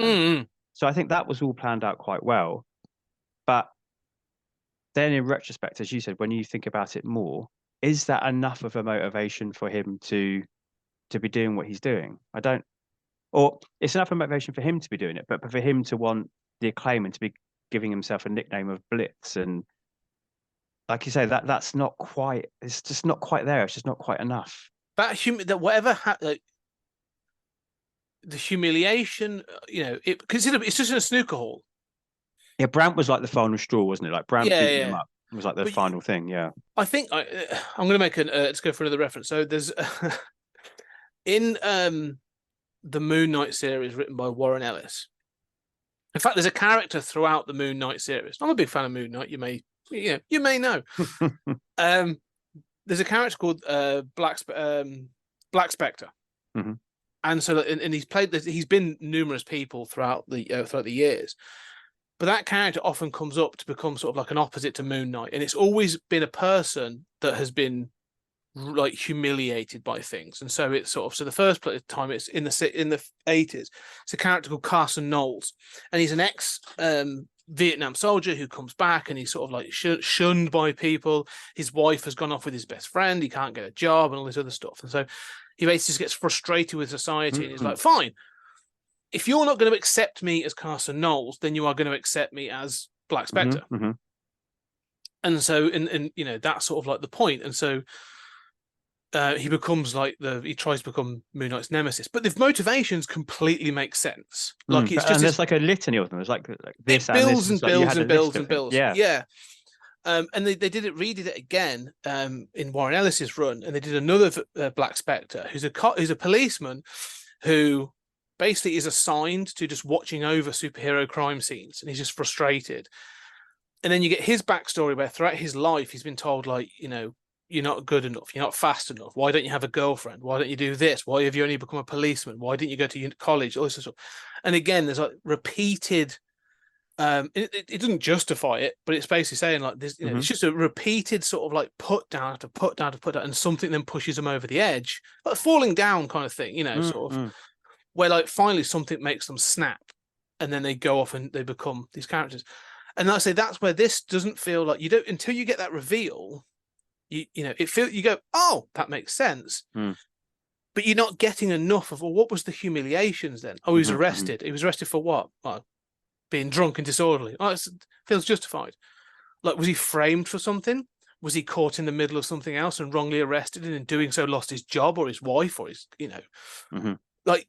So I think that was all planned out quite well, but then in retrospect, as you said, when you think about it more, is that enough of a motivation for him to be doing what he's doing? Or it's enough of a motivation for him to be doing it, but for him to want the acclaim and to be giving himself a nickname of Blitz, and like you say, that's not quite. It's just not quite there. It's just not quite enough. That whatever the humiliation, because it's just in a snooker hall. Yeah, Brandt was like the final straw, wasn't it? Like Brandt beating him up was like the final thing. Yeah, I think I'm going to make let's go for another reference. So there's in the Moon Knight series written by Warren Ellis. In fact, there's a character throughout the Moon Knight series. I'm a big fan of Moon Knight. You may know. There's a character called Black Spectre. Mm-hmm. And so, and he's been numerous people throughout the years. But that character often comes up to become sort of like an opposite to Moon Knight, and it's always been a person that has been like humiliated by things. And so it's sort of the first time it's in the 80s. It's a character called Carson Knowles, and he's an ex Vietnam soldier who comes back, and he's sort of like shunned by people. His wife has gone off with his best friend. He can't get a job and all this other stuff, and so he basically just gets frustrated with society, and he's like, fine. If you're not going to accept me as Carson Knowles, then you are going to accept me as Black Spectre. Mm-hmm. And so, and that's sort of like the point. And so he becomes he tries to become Moon Knight's nemesis. But the motivations completely make sense. Like it's just there's like a litany of them. There's like this, it builds and builds and builds and builds. Yeah. And they redid it again in Warren Ellis's run, and they did another Black Spectre, who's a policeman who basically is assigned to just watching over superhero crime scenes, and he's just frustrated. And then you get his backstory where throughout his life he's been told, like, you're not good enough, you're not fast enough, why don't you have a girlfriend, why don't you do this, why have you only become a policeman, why didn't you go to college, all this stuff. And again, there's like repeated it doesn't justify it, but it's basically saying like this, it's just a repeated sort of like put down after put down to put down, and something then pushes them over the edge, like falling down kind of thing, sort of where like finally something makes them snap, and then they go off and they become these characters. And I say that's where this doesn't feel like you don't until you get that reveal. You go, oh, that makes sense. But you're not getting enough of, well, what was the humiliations then? Oh, he was arrested. He was arrested for what? Well, being drunk and disorderly. Oh, it feels justified. Like, was he framed for something? Was he caught in the middle of something else and wrongly arrested, and in doing so lost his job or his wife or his, like,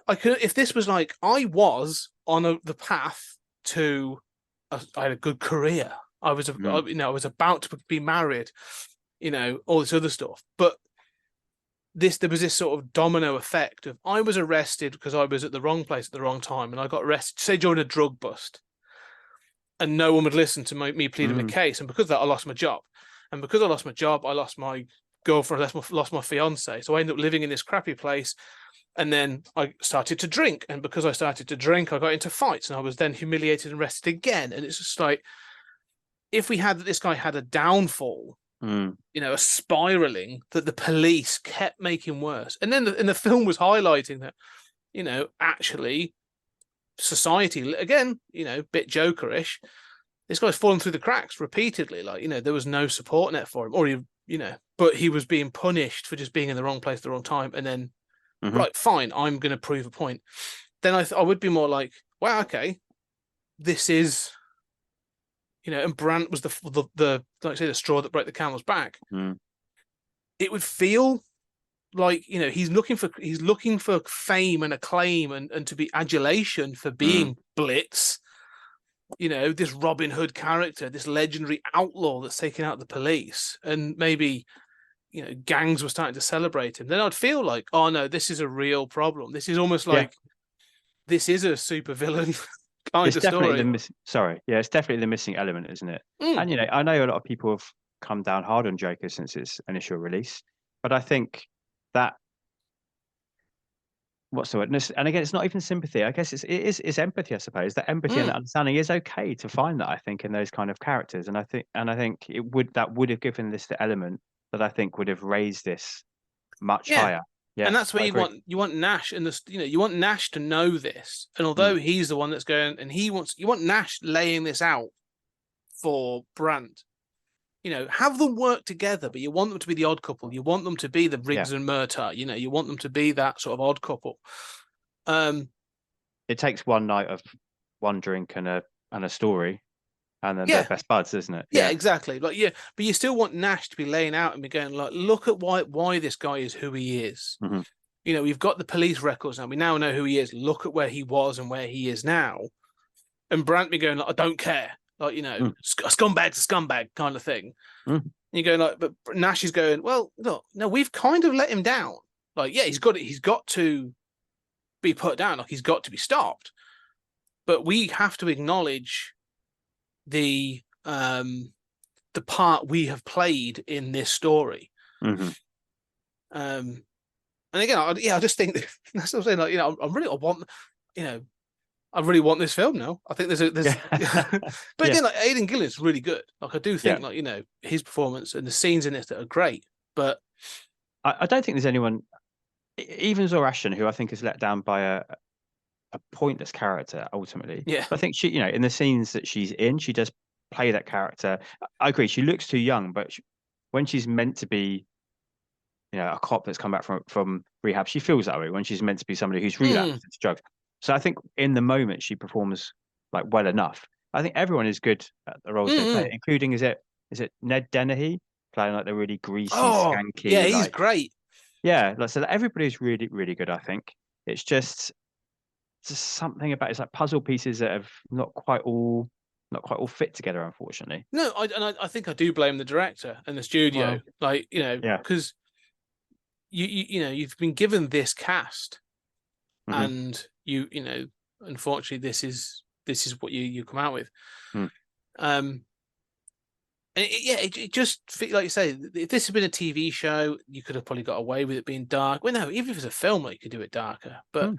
I could, if this was like, I was on the path to, I had a good career. I was, I was about to be married, all this other stuff. But there was this sort of domino effect of, I was arrested because I was at the wrong place at the wrong time, and I got arrested, say during a drug bust, and no one would listen to me pleading the case, and because of that, I lost my job, and because I lost my job, I lost my girlfriend, lost my fiance, so I ended up living in this crappy place, and then I started to drink, and because I started to drink, I got into fights, and I was then humiliated and arrested again, and it's just like, if this guy had a downfall, a spiraling that the police kept making worse. And then the film was highlighting that, actually society, again, bit jokerish, this guy's fallen through the cracks repeatedly. Like, there was no support net for him, or but he was being punished for just being in the wrong place at the wrong time. And then, right, fine, I'm going to prove a point. Then I would be more like, wow, okay, this is, and Brandt was the like I say, the straw that broke the camel's back. It would feel like, he's looking for fame and acclaim and to be adulation for being Blitz, this Robin Hood character, this legendary outlaw that's taking out the police, and maybe, gangs were starting to celebrate him. Then I'd feel like, oh no, this is a real problem. This is almost like this is a super villain behind it's the definitely story. it's definitely the missing element, isn't it? Mm. And I know a lot of people have come down hard on Joker since its initial release, but I think that what's the word? And again, it's not even sympathy. I guess it's empathy, I suppose. That empathy and Mm. that understanding is okay to find that, I think, in those kind of characters. And I think that would have given this the element that I think would have raised this much Yeah. higher. Yeah, And that's where I agree. you want Nash and you want Nash to know this. And although he's the one that's going and you want Nash laying this out for Brandt. Have them work together, but you want them to be the odd couple. You want them to be the Riggs and Murtaugh. You want them to be that sort of odd couple. It takes one night of one drink and a story, and then they're best buds, isn't it? Yeah, exactly. But you still want Nash to be laying out and be going like, look at why this guy is who he is. Mm-hmm. We've got the police records now. We now know who he is. Look at where he was and where he is now. And Brandt be going like, I don't care. Like, a scumbag's a scumbag kind of thing. Mm. You go like, but Nash is going, well, look, no, we've kind of let him down. Like, yeah, he's got to be put down. Like, he's got to be stopped. But we have to acknowledge the part we have played in this story. Mm-hmm. And again, I just think that's what I'm saying. Like, I really want this film now. I think there's but again, like Aidan Gillen's really good. Like I do think his performance and the scenes in it that are great. But I don't think there's anyone, even Zora Ashton, who I think is let down by a pointless character ultimately. Yeah. I think she, in the scenes that she's in, she does play that character. I agree. She looks too young, but when she's meant to be, a cop that's come back from rehab, she feels that way when she's meant to be somebody who's relapsed to drugs. So I think in the moment she performs like well enough. I think everyone is good at the roles they play, including is it Ned Dennehy playing like the really greasy, skanky. Yeah, he's great. Yeah, so everybody's really, really good. I think it's just something about it's like puzzle pieces that have not quite all fit together, unfortunately. No, I think I do blame the director and the studio, because you've been given this cast, and unfortunately, this is what you come out with. And it just like you say, if this had been a TV show, you could have probably got away with it being dark. Well, no, even if it's a film, you could do it darker. But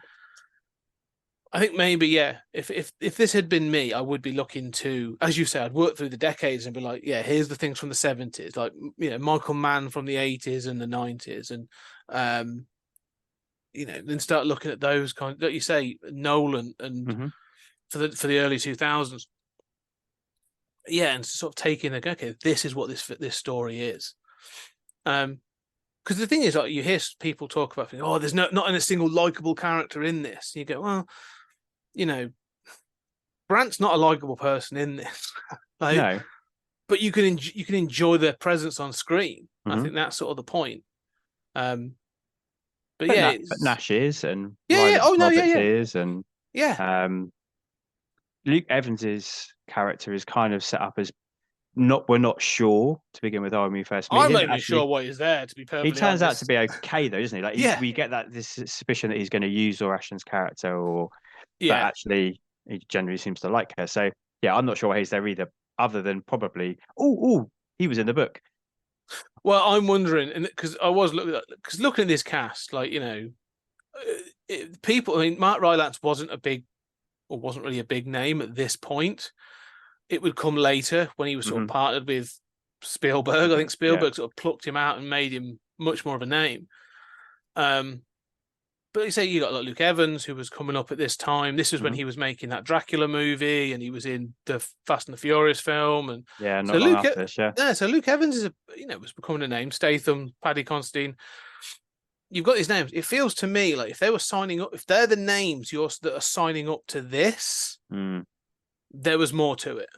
I think maybe, if this had been me, I would be looking to, as you say, I'd work through the decades and be like, here's the things from the 70s, like Michael Mann from the 80s and the 90s, and then start looking at those kind, like you say, Nolan and for the early 2000s. Yeah, and sort of taking okay, this is what this story is. Because the thing is, like, you hear people talk about, there's not a single likable character in this. And you go, well, Brandt's not a likable person in this. No, but you can enjoy their presence on screen. I think that's sort of the point. But Nash is, and is, and Luke Evans's character is kind of set up as we're not sure to begin with. When we first meet I'm him, not even sure why he's there, to be perfectly he turns honest. out to be okay though, doesn't he? Like we get this suspicion that he's going to use Zora Ashton's character, but actually he generally seems to like her. So I'm not sure why he's there either, other than probably he was in the book. Well, I'm wondering, and because I was looking at this cast, people. I mean, Mark Rylance wasn't really a big name at this point. It would come later when he was sort of partnered with Spielberg. I think Spielberg sort of plucked him out and made him much more of a name. But you say you got like Luke Evans, who was coming up at this time. This was when he was making that Dracula movie, and he was in the Fast and the Furious film. And so Luke Evans is was becoming a name. Statham, Paddy Considine. You've got these names. It feels to me like if they were signing up, if they're the names that are signing up to this, there was more to it.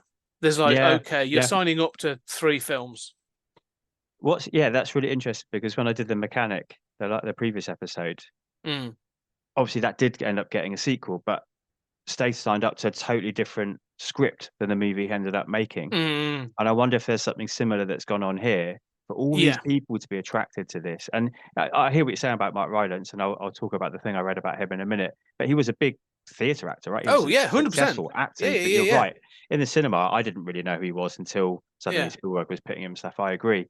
There's you're signing up to 3 films. That's really interesting, because when I did The Mechanic, the previous episode, obviously that did end up getting a sequel, but Stath signed up to a totally different script than the movie he ended up making. And I wonder if there's something similar that's gone on here for all these people to be attracted to this. And I hear what you're saying about Mark Rylance, and I'll talk about the thing I read about him in a minute. But he was a big theatre actor, right? He Oh, was a yeah, 100%. successful actor. Yeah, But yeah, you're yeah. right. In the cinema, I didn't really know who he was until suddenly Yeah. Spielberg was putting him stuff. I agree.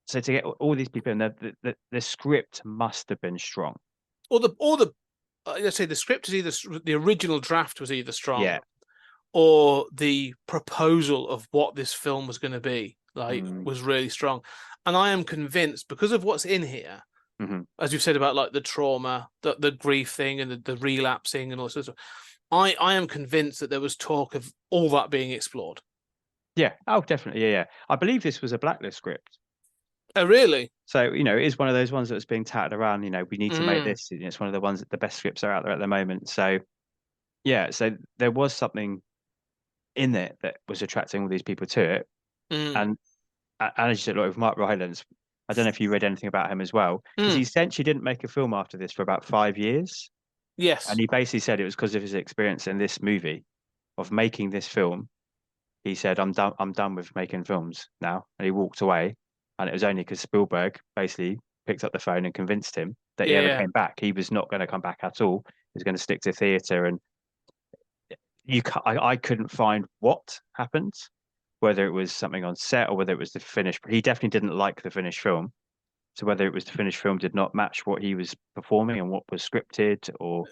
So to get all these people in, the script must have been strong. Or let's say the script is either the original draft was either strong, Yeah. or the proposal of what this film was going to be was really strong. And I am convinced, because of what's in here, as you've said about like the trauma, the grief thing, and the relapsing and all sorts of stuff, I am convinced that there was talk of all that being explored. Yeah. Oh, definitely. Yeah. I believe this was a blacklist script. Oh, really? So, it is one of those ones that was being touted around, we need to make this. It's one of the ones that the best scripts are out there at the moment. So, yeah, so there was something in it that was attracting all these people to it. And as you said, like with Mark Rylance, I don't know if you read anything about him as well, because he essentially didn't make a film after this for about 5 years. Yes. And he basically said it was because of his experience in this movie of making this film. He said, I'm done with making films now. And he walked away. And it was only because Spielberg basically picked up the phone and convinced him that he never came back. He was not going to come back at all. He was going to stick to theatre. And I couldn't find what happened, whether it was something on set or whether it was the finished. He definitely didn't like the finished film. So whether it was the finished film did not match what he was performing and what was scripted, or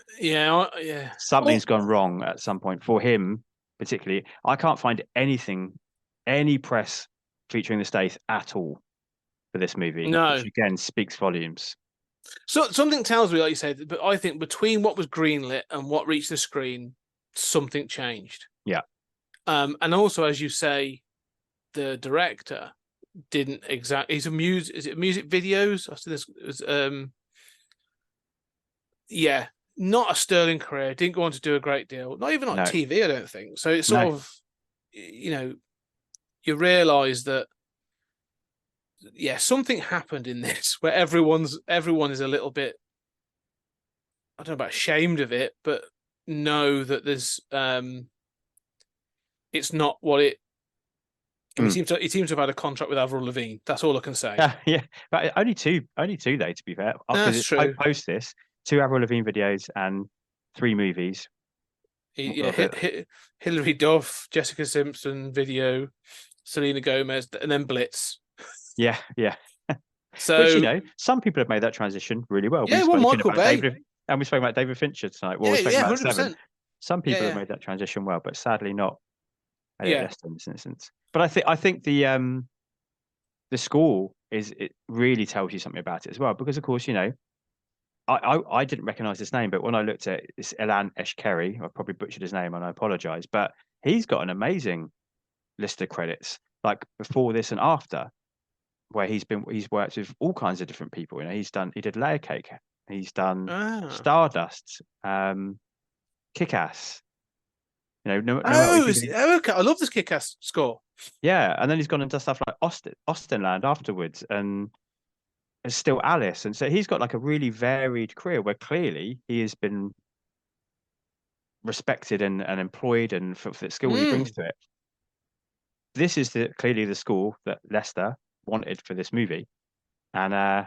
something's gone wrong at some point for him particularly. I can't find any press featuring the Stath at all for this movie, which again speaks volumes. So something tells me, like you said, but I think between what was greenlit and what reached the screen, something changed. Yeah. And also, as you say, the director didn't exactly. Is it music videos? I said this was not a sterling career. Didn't go on to do a great deal. Not even like TV, I don't think. So it's sort of, you realise that something happened in this where everyone is a little bit, I don't know about ashamed of it, but know that there's it's not what it. He seems to have had a contract with Avril Lavigne. That's all I can say. Yeah, but only two though. To be fair, that's true. Post this 2 Avril Lavigne videos and 3 movies. Hilary Duff, Jessica Simpson video, Selena Gomez, and then Blitz. Yeah. So, which, some people have made that transition really well. Yeah, Michael Bay. And we spoke about David Fincher tonight. Well, we spoke about 100%. Seven. Some people have made that transition well, but sadly not. In this instance. But I think the score it really tells you something about it as well, because of course, I didn't recognize his name, but when I looked at it's Elan Eshkeri, I probably butchered his name and I apologize, but he's got an amazing list of credits, like before this and after, where he's worked with all kinds of different people. He did Layer Cake, he's done Stardust, Kick-Ass. Okay. I love this Kick-Ass score. Yeah, and then he's gone and done stuff like Austenland afterwards, and it's still Alice, and so he's got like a really varied career where clearly he has been respected and employed, and for the skill he brings to it. This is clearly the score that Leicester wanted for this movie, and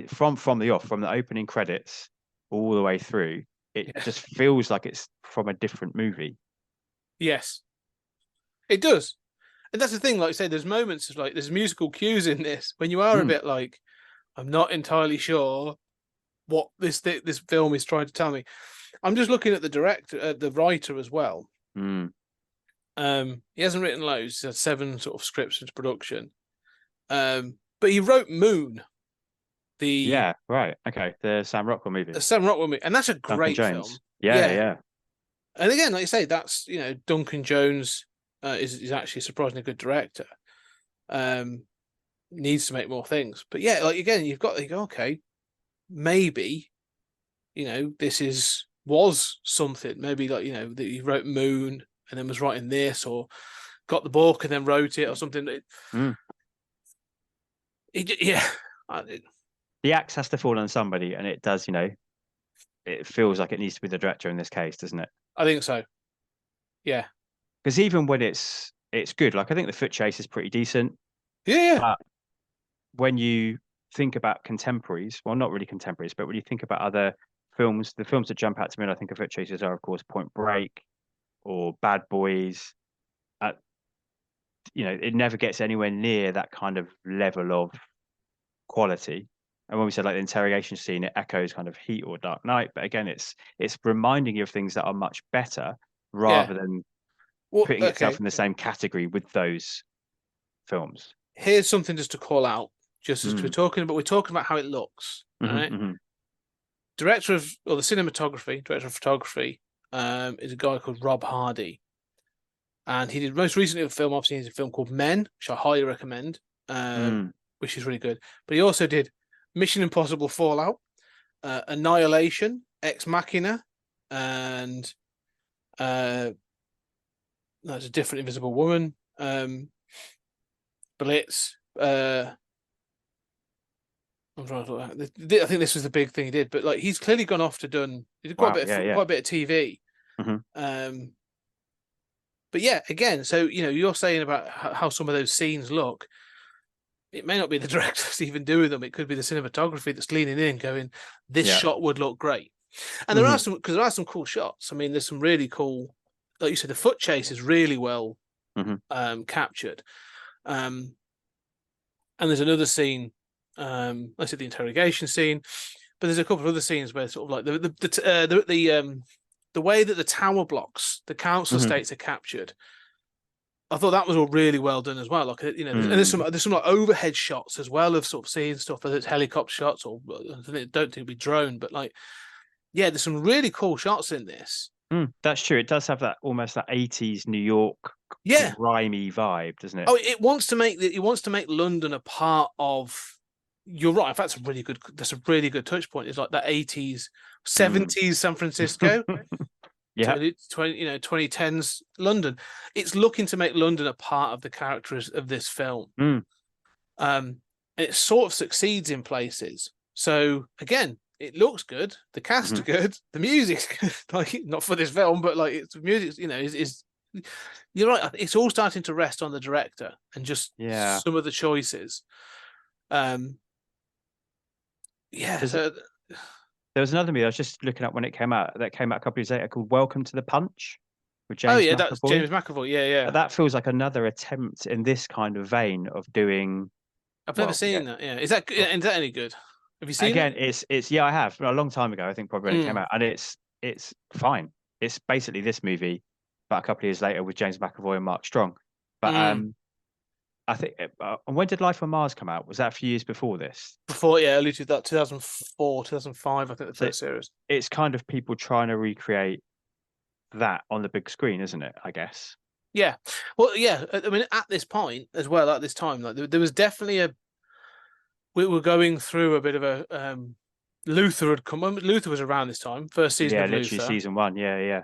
from the opening credits all the way through, it just feels like it's from a different movie. Yes, it does. And that's the thing, like I say, there's moments of there's musical cues in this when you are a bit like, I'm not entirely sure what this film is trying to tell me. I'm just looking at the director, the writer as well. He hasn't written loads. He's had 7 sort of scripts into production. But he wrote Moon. The Sam Rockwell movie. The Sam Rockwell movie, and that's a great film. Yeah. And again, like you say, that's Duncan Jones is actually a surprisingly good director. Needs to make more things, but again, you've got to go, okay, maybe this was something. Maybe that he wrote Moon and then was writing this, or got the book and then wrote it, or something. The axe has to fall on somebody, and it does. It feels like it needs to be the director in this case, doesn't it? I think so. Yeah, because even when it's good, like I think the foot chase is pretty decent. Yeah. But when you think about contemporaries, well, not really contemporaries, but when you think about other films. The films that jump out to me when I think of foot chasers are, of course, Point Break or Bad Boys. It never gets anywhere near that kind of level of quality. And when we said like the interrogation scene, it echoes kind of Heat or Dark Knight. But again, it's reminding you of things that are much better rather than putting itself in the same category with those films. Here's something just to call out, just as we're talking about how it looks. Right? Director of photography, is a guy called Rob Hardy. And he did most recently a film, obviously, he's a film called Men, which I highly recommend, which is really good. But he also did Mission Impossible Fallout, Annihilation, Ex Machina, and that's a different Invisible Woman, Blitz. I'm trying to look at it. I think this was the big thing he did, but like he's clearly gone off to he did quite a bit of TV. But yeah, again, so you're saying about how some of those scenes look. It may not be the directors even doing them. It could be the cinematography that's leaning in, going, "This shot would look great." And there are some cool shots. I mean, there's some really cool, like you said, the foot chase is really well captured. And there's another scene, let's say the interrogation scene, but there's a couple of other scenes where sort of like the way that the tower blocks, the council estates are captured. I thought that was all really well done as well. Like and there's some like overhead shots as well of sort of seeing stuff, whether it's helicopter shots or I don't think it'd be drone, but like there's some really cool shots in this. That's true. It does have that almost that 80s New York grimy vibe, doesn't it? Oh, it wants to make London a part of. You're right. In fact, that's a really good touch point. It's like that 80s, 70s San Francisco. 2010s London. It's looking to make London a part of the characters of this film. It sort of succeeds in places. So again, it looks good. The cast are good. The music's good. Like not for this film, but like it's music. Is you're right. It's all starting to rest on the director and just some of the choices. There was another movie I was just looking at when it came out. That came out a couple of years later called Welcome to the Punch with James McAvoy. That's James McAvoy. Yeah. That feels like another attempt in this kind of vein of doing. I've never seen that. Yeah, is that any good? Have you seen it? Again, it's I have a long time ago. I think probably when it came out, and it's fine. It's basically this movie, but a couple of years later with James McAvoy and Mark Strong. But I think. And when did Life on Mars come out? Was that a few years before this? Before, early to that 2004, 2005. I think the first series. It's kind of people trying to recreate that on the big screen, isn't it? I guess. Yeah. Well, yeah. I mean, at this point as well, at this time, like there was definitely we were going through a bit of a Luther had come. Luther was around this time, first season of Luther. Literally season 1. Yeah.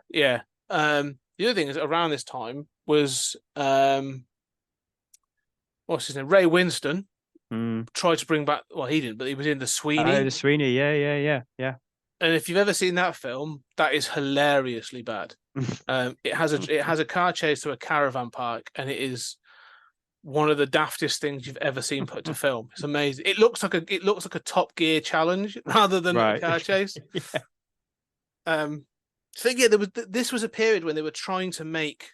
The other thing is around this time was what's his name? Ray Winston tried to bring back. Well, he didn't, but he was in the Sweeney. Oh, the Sweeney. Yeah. And if you've ever seen that film, that is hilariously bad. It has a car chase to a caravan park, and it is one of the daftest things you've ever seen put to film. It's amazing. It looks like a Top Gear challenge rather than a car chase. So yeah, this was a period when they were trying to make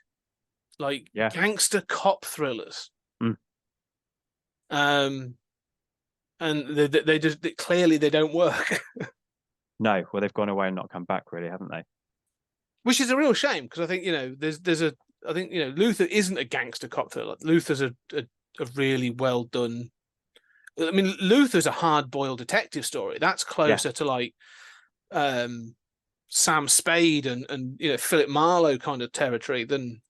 like gangster cop thrillers. And they just clearly they don't work. No, well, they've gone away and not come back, really, haven't they? Which is a real shame because I think I think Luther isn't a gangster cop thriller. Luther's a really well done. I mean, Luther's a hard boiled detective story. That's closer to like Sam Spade and Philip Marlowe kind of territory than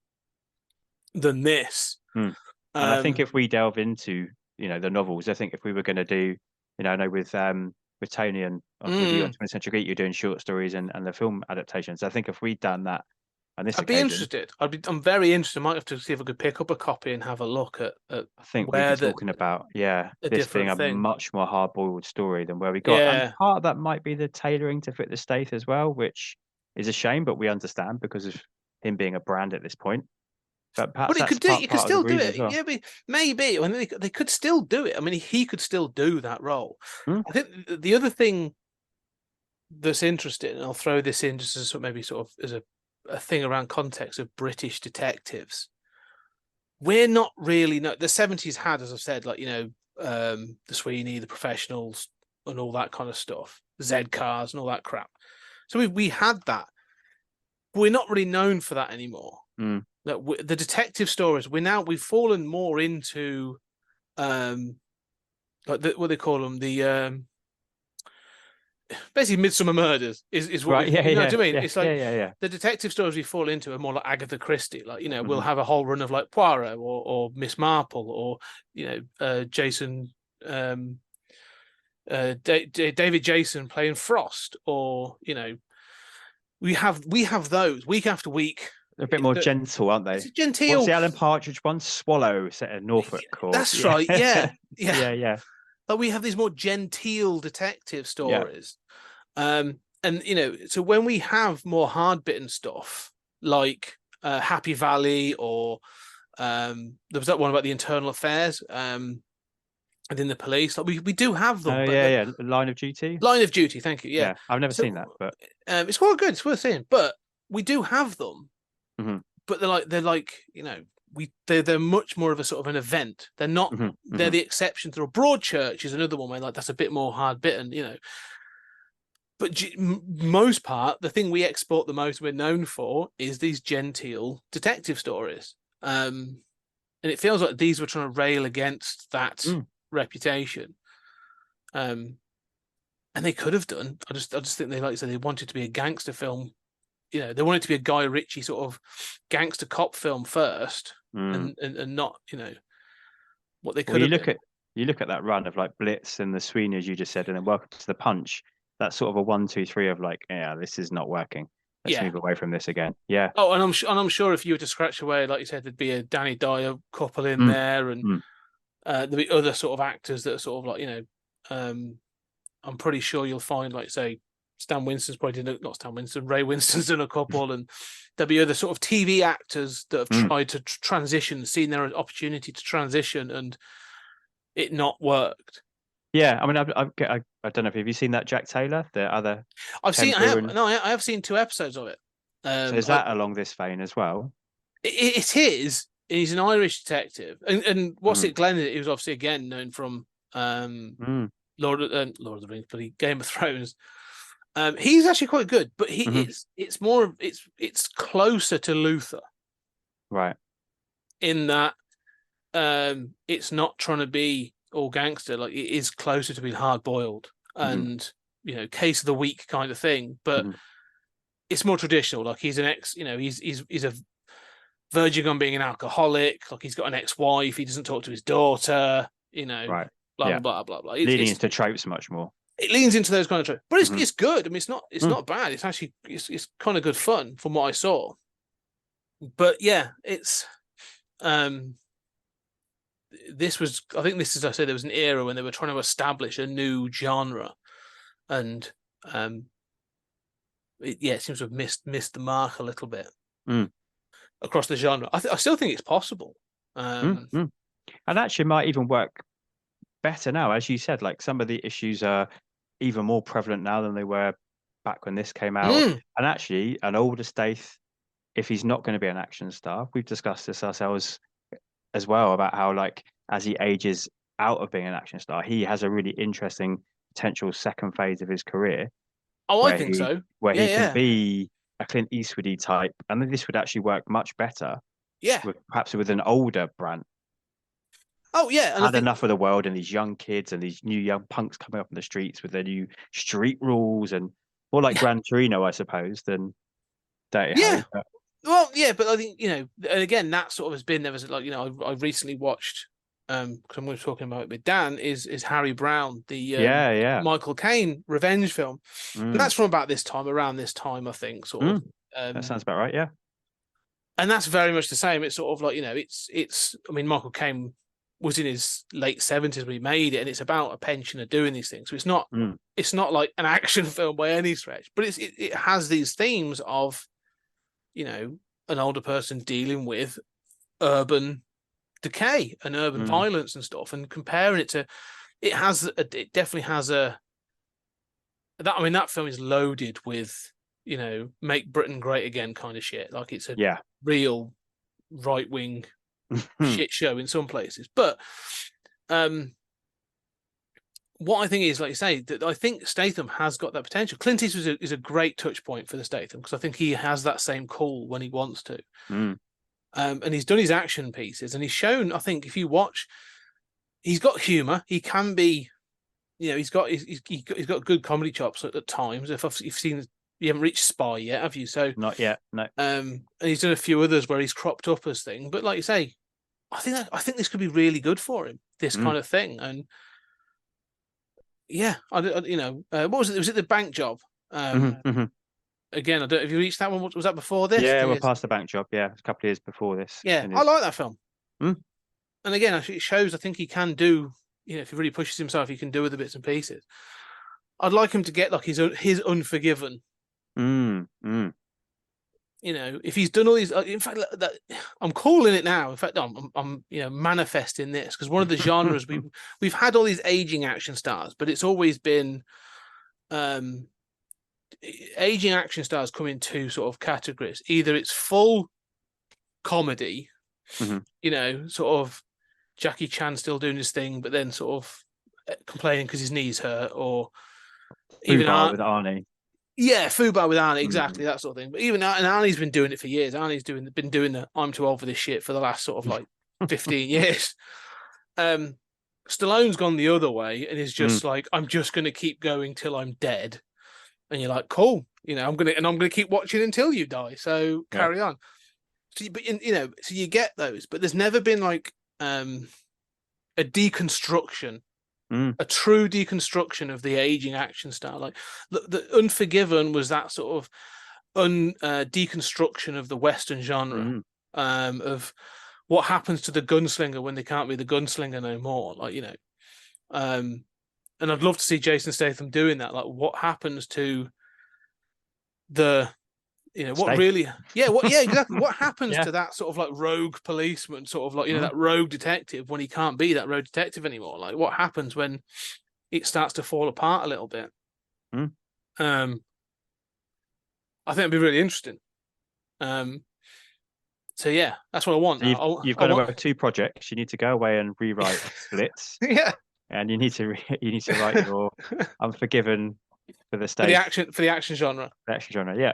this. And I think if we delve into the novels, I think if we were going to do I know with Tony and with you on 20th Century Geek, you're doing short stories and the film adaptations. I think if we'd done that on this I'd be interested. I'm very interested. I might have to see if I could pick up a copy and have a look at I think we're talking about this being a much more hard-boiled story than where we got. And part of that might be the tailoring to fit the Stath as well, which is a shame, but we understand because of him being a brand at this point. But perhaps you could still do it. Well. Yeah, maybe. I mean, they could still do it. I mean, he could still do that role. I think the other thing that's interesting, and I'll throw this in just as maybe sort of as a thing around context of British detectives. We're not really the 70s had, as I've said, like, the Sweeney, the Professionals, and all that kind of stuff, Z cars and all that crap. So we had that. But we're not really known for that anymore. That the detective stories, we've fallen more into like what they call them, the basically Midsummer Murders is what Right. we, Yeah. you know Yeah. what I mean? Yeah, It's like yeah. the detective stories we fall into are more like Agatha Christie. Like, we'll Mhm. have a whole run of like Poirot or Miss Marple or Jason David Jason playing Frost, or we have those week after week. They're a bit more gentle, aren't they? It's a genteel. What's the Alan Partridge one? Swallow set in Norfolk. That's right. Yeah. Yeah. But we have these more genteel detective stories. So when we have more hard-bitten stuff like Happy Valley, or there was that one about the internal affairs within the police, like we do have them. Line of Duty. Line of Duty, thank you. Yeah, I've never seen that, but it's quite good. It's worth seeing. But we do have them. But they're like they're much more of a sort of an event. They're not. They're the exception to Broadchurch is another one where like that's a bit more hard bitten, But most part, the thing we export the most, we're known for, is these genteel detective stories. And it feels like these were trying to rail against that reputation. And they could have done. I just think they, like you said, they wanted to be a gangster film. They wanted to be a Guy Ritchie sort of gangster cop film first, and not, what they could have. You look at that run of like Blitz and the Sweeney, as you just said, and then Welcome to the Punch. That's sort of a 1, 2, 3 of like, this is not working. Let's move away from this again. Yeah. Oh, and I'm sure if you were to scratch away, like you said, there'd be a Danny Dyer couple in there, and there'd be other sort of actors that are sort of like, I'm pretty sure you'll find, like, say, Stan Winston's probably not Stan Winston, Ray Winston's done a couple, and there'll be other sort of TV actors that have tried to transition, seen their opportunity to transition, and it not worked. Yeah, I mean, I don't know if have you seen that Jack Taylor, the other. I have seen 2 episodes of it. So is that along this vein as well? It is. He's an Irish detective, and what's it? Glenn? He was obviously again known from Lord of the Rings, but Game of Thrones. He's actually quite good, but it's more, it's closer to Luther, right? In that it's not trying to be all gangster, like it is closer to being hard boiled and case of the week kind of thing, but it's more traditional. Like he's an he's a verging on being an alcoholic. Like he's got an ex-wife. He doesn't talk to his daughter. Right. Blah blah blah blah. Leaning into tropes much more. It leans into those kind of tropes, but it's good. I mean, it's not bad. It's actually it's kind of good fun from what I saw. But yeah, it's this was, I think this is, I said, there was an era when they were trying to establish a new genre, and it seems to have missed the mark a little bit across the genre. I still think it's possible, and actually might even work better now, as you said. Like some of the issues are even more prevalent now than they were back when this came out. And actually, an older Stath, if he's not going to be an action star, we've discussed this ourselves as well, about how, like, as he ages out of being an action star, he has a really interesting potential second phase of his career. Oh, I think so. Where he can be a Clint Eastwoody type, and then this would actually work much better. Yeah, perhaps with an older Brandt. Oh yeah, and had enough of the world and these young kids and these new young punks coming up in the streets with their new street rules, and more like Gran Torino, I suppose, than Dirty Harry. But... Well, yeah, but I think, and again, that sort of has been there. Was like, I recently watched, because I'm going to be talking about it with Dan, is Harry Brown, the Michael Caine revenge film, and that's from about around this time, I think, sort of. That sounds about right, yeah. And that's very much the same. It's sort of like, it's. I mean, Michael Caine was in his late 70s when he made it, and it's about a pensioner doing these things. So it's not like an action film by any stretch, but it has these themes of, an older person dealing with urban decay and urban violence and stuff, and comparing it to, it definitely has a that film is loaded with, make Britain great again kind of shit. Like it's a Yeah. real right wing shit show in some places. But what I think is, like you say, that I think Statham has got that potential. Clint Eastwood is a great touch point for the Statham, because I think he has that same call when he wants to. And he's done his action pieces, and he's shown, I think, if you watch, he's got humor. He can be, he's got good comedy chops at times. If you've seen, you haven't reached Spy yet, have you? So not yet, no. And he's done a few others where he's cropped up as thing. But like you say, I think this could be really good for him. This kind of thing, and yeah, what was it? Was it the bank job? Again, I don't. Have you reached that one? Was that before this? Yeah, we're past the bank job. Yeah, a couple of years before this. Yeah, I like that film. And again, it shows. I think he can do. If he really pushes himself, he can do other bits and pieces. I'd like him to get like his Unforgiven. If he's done all these. In fact, I'm calling it now. In fact, I'm manifesting this, because one of the genres we've had all these aging action stars, but it's always been. Aging action stars come in two sort of categories. Either it's full comedy, sort of Jackie Chan still doing his thing, but then sort of complaining because his knees hurt, or even with Arnie. Yeah, Fubar with Arnie, exactly that sort of thing. But even Arnie's been doing it for years. Arnie's been doing the I'm too old for this shit for the last sort of like 15 years. Stallone's gone the other way and is just like, I'm just going to keep going till I'm dead. And you're like, cool, I'm gonna keep watching until you die. So carry on. So, so you get those, but there's never been like a deconstruction, a true deconstruction of the aging action star. Like the Unforgiven was that sort of deconstruction of the Western genre, of what happens to the gunslinger when they can't be the gunslinger no more. Like and I'd love to see Jason Statham doing that. Like, what happens to the, what really, exactly. What happens to that sort of like rogue policeman, sort of like, that rogue detective, when he can't be that rogue detective anymore? Like, what happens when it starts to fall apart a little bit? I think it'd be really interesting. So yeah, that's what I want. You've got to have 2 projects. You need to go away and rewrite Blitz. Yeah. And you need to write your Unforgiven for the stage. For the action genre. The action genre, yeah.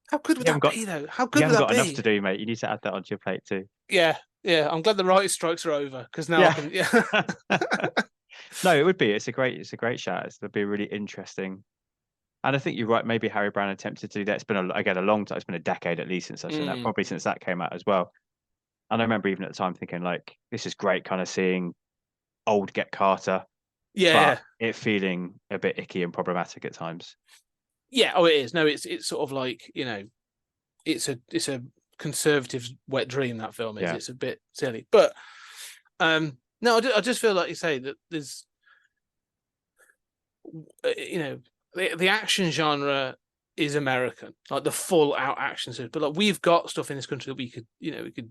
How good would that be, though? How good would that be? You haven't got enough to do, mate. You need to add that onto your plate too. Yeah. I'm glad the writer's strikes are over, because now I can. Yeah. No, it would be. It's a great shout. It'd be really interesting. And I think you're right. Maybe Harry Brown attempted to do that. It's been a long time. It's been a decade at least since I've seen that. Probably since that came out as well. And I remember even at the time thinking, like, this is great, kind of seeing old Get Carter, but it feeling a bit icky and problematic at times. Yeah, it is. No, it's sort of like, it's a conservative's wet dream, that film is. Yeah. It's a bit silly, but no, I just feel like you say that there's, the action genre is American, like the full out action series, but like we've got stuff in this country that we could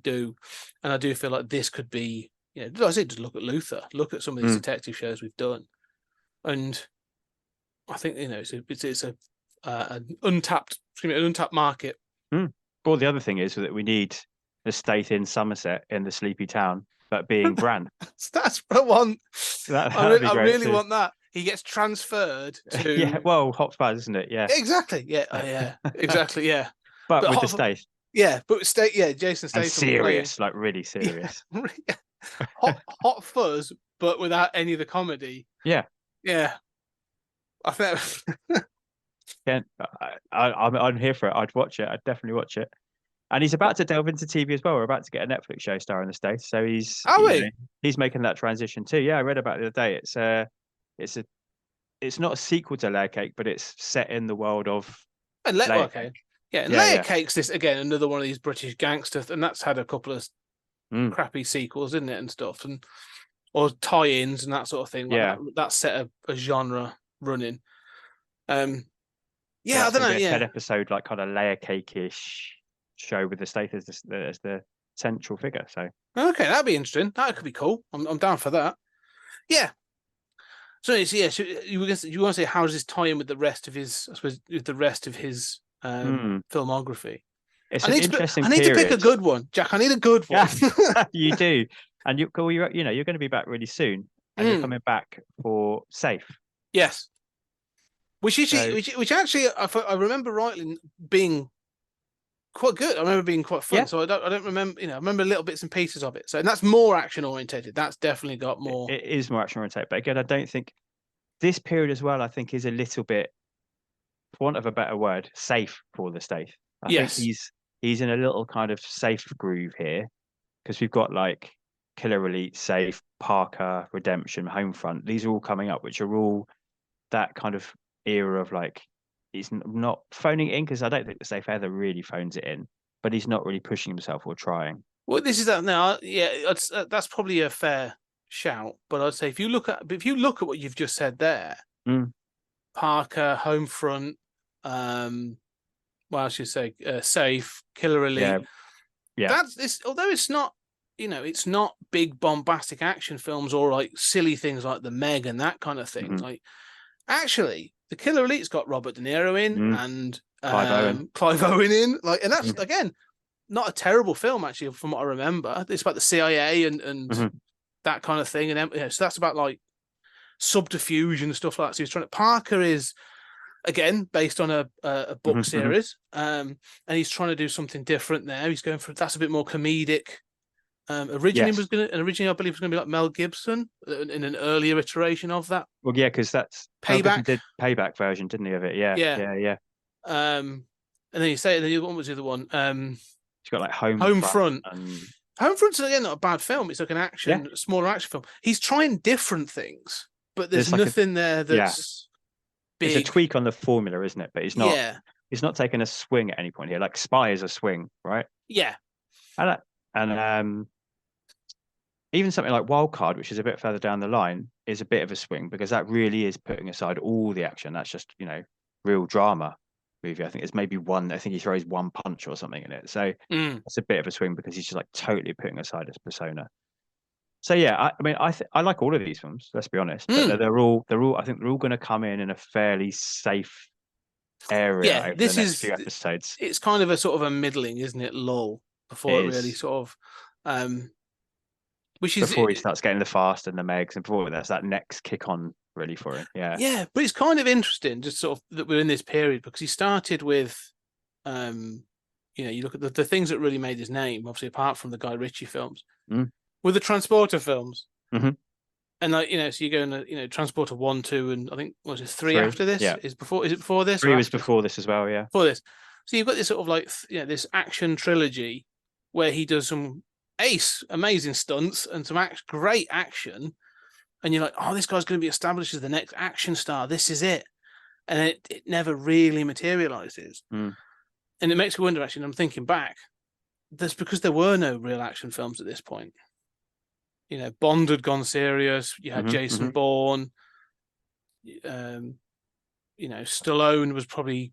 do, and I do feel like this could be. Like I said, just look at Luther. Look at some of these detective shows we've done, and I think it's an untapped market. Well, the other thing is that we need a state in Somerset in the sleepy town, but being Bran. That's the one. I really want that. He gets transferred to. Yeah, well, Hotspur, isn't it? Yeah. Exactly. Yeah. Exactly. Yeah. But with the state. Yeah, but Jason Statham. And serious, like really serious. Yeah. Hot fuzz, but without any of the comedy. Yeah. I think. I'm here for it. I'd watch it. I'd definitely watch it. And he's about to delve into TV as well. We're about to get a Netflix show star in the States, so he's he's making that transition too. Yeah, I read about it the other day. It's not a sequel to Layer Cake, but it's set in the world of Layer Cake. Yeah, Layer Cake's this again, another one of these British gangsters, and that's had a couple of crappy sequels, isn't it, and stuff, or tie-ins and that sort of thing. Like that set a genre running. I don't know. 10-episode, like kind of Layer Cake-ish show with the Stath as the central figure. So okay, that'd be interesting. That could be cool. I'm down for that. Yeah. So it's so you want to say how does this tie in with the rest of his? I suppose with the rest of his filmography. It's I an need interesting I need to pick a period. good one, Jack. I need a good one. You do, and you're going to be back really soon, and you're coming back for Safe. Yes. Which So- actually, I remember rightly being quite good. I remember being quite fun. Yeah. So I don't remember, I remember little bits and pieces of it. So and that's more action orientated. That's definitely got more. It is more action oriented, but again, I don't think this period as well. I think is a little bit, for want of a better word, safe for the Stath. I Yes. think he's in a little kind of safe groove here because we've got like Killer Elite, Safe, Parker, Redemption, Homefront. These are all coming up, which are all that kind of era of like he's not phoning it in, because I don't think the Safe ever really phones it in, but he's not really pushing himself or trying. Well, this is that now. Yeah, that's probably a fair shout. But I'd say if you look at what you've just said there, Parker, Homefront, well, I should say Safe, Killer Elite. Yeah. That's this. Although it's not, it's not big bombastic action films or like silly things like the Meg and that kind of thing. Like, actually, the Killer Elite's got Robert De Niro in and Clive Owen in. Like, and that's again not a terrible film actually, from what I remember. It's about the CIA and that kind of thing, and so that's about like subterfuge and stuff like that. So he's trying to. Parker is again based on a book series, and he's trying to do something different there. He's going for that's a bit more comedic. Originally I believe it was going to be like Mel Gibson in an earlier iteration of that. Well, yeah, because that's Payback. Did Payback version, didn't he, of it? Yeah. And then you say the other one was the other one. He's got like Homefront. And... Homefront's again not a bad film. It's like an action, smaller action film. He's trying different things, but there's like nothing there that's big. It's a tweak on the formula, isn't it? But he's not. Yeah. He's not taking a swing at any point here. Like Spy is a swing, right? Yeah. And even something like Wildcard, which is a bit further down the line, is a bit of a swing because that really is putting aside all the action. That's just real drama movie. I think it's maybe one. I think he throws one punch or something in it. So it's a bit of a swing because he's just like totally putting aside his persona. So yeah, I like all of these films. Let's be honest. But they're all. I think they're all going to come in a fairly safe area over the next few episodes. It's kind of a sort of a middling, isn't it? Lull before it really sort of. Which is before he starts getting the Fast and the Megs, and before that's that next kick on really for him. Yeah, but it's kind of interesting, just sort of that we're in this period because he started with, you look at the things that really made his name, obviously apart from the Guy Ritchie films, were the Transporter films, and like so you go in Transporter 1, 2, and I think was it 3 after this? Yeah, is it before this? 3 was before this as well. Yeah, before this. So you've got this sort of like this action trilogy where he does some amazing stunts and some great action, and you're like, oh, this guy's going to be established as the next action star. This is it, and it never really materializes. And it makes me wonder. Actually, and I'm thinking back, that's because there were no real action films at this point. Bond had gone serious. You had Jason Bourne. Stallone was probably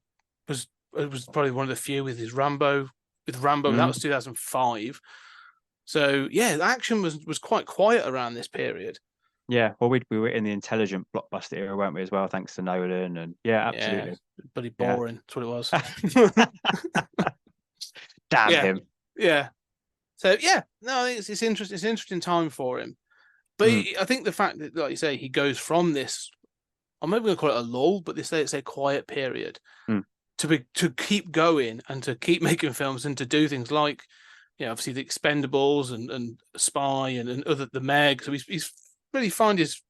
one of the few with his Rambo. That was 2005. So yeah, the action was quite quiet around this period. Yeah, well, we were in the intelligent blockbuster era, weren't we, as well, thanks to Nolan, and absolutely. Bloody boring. That's what it was. Damn him. Yeah. So yeah, no, I think it's interesting. It's an interesting time for him. But I think the fact that, like you say, he goes from this, I'm maybe going to call it a lull, but it's a quiet period to keep going and to keep making films and to do things like, obviously the Expendables and Spy and other the Meg. So he's really found his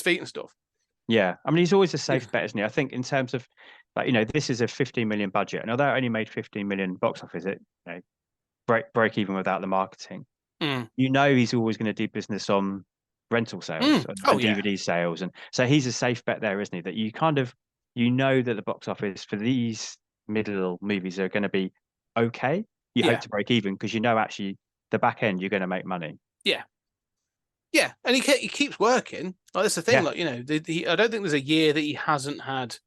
feet and stuff. Yeah, I mean he's always a safe bet, isn't he? I think in terms of like this is a 15 million budget, and although it only made 15 million box office, it break even without the marketing. He's always going to do business on rental sales and DVD sales, and so he's a safe bet there, isn't he? That you kind of that the box office for these middle movies are going to be okay. You hope to break even because actually the back end you're going to make money. Yeah, and he keeps working. Like that's the thing. Like I don't think there's a year that he hasn't had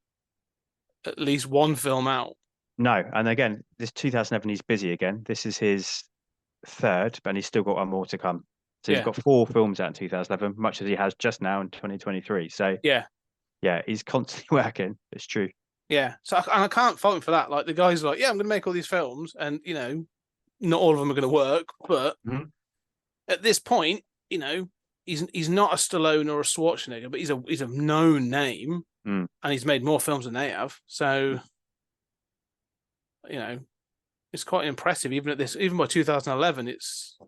at least one film out. No, and again, this 2011 he's busy again. This is his third, but he's still got one more to come. So he's Yeah. got 4 films out in 2011, much as he has just now in 2023. So Yeah. yeah, he's constantly working. It's true. Yeah. So I can't fault him for that. Like the guy's like, yeah, I'm going to make all these films, and not all of them are going to work, but Mhm. at this point, he's not a Stallone or a Schwarzenegger, but he's a known name, Mm. and he's made more films than they have. So, it's quite impressive. Even by 2011, it's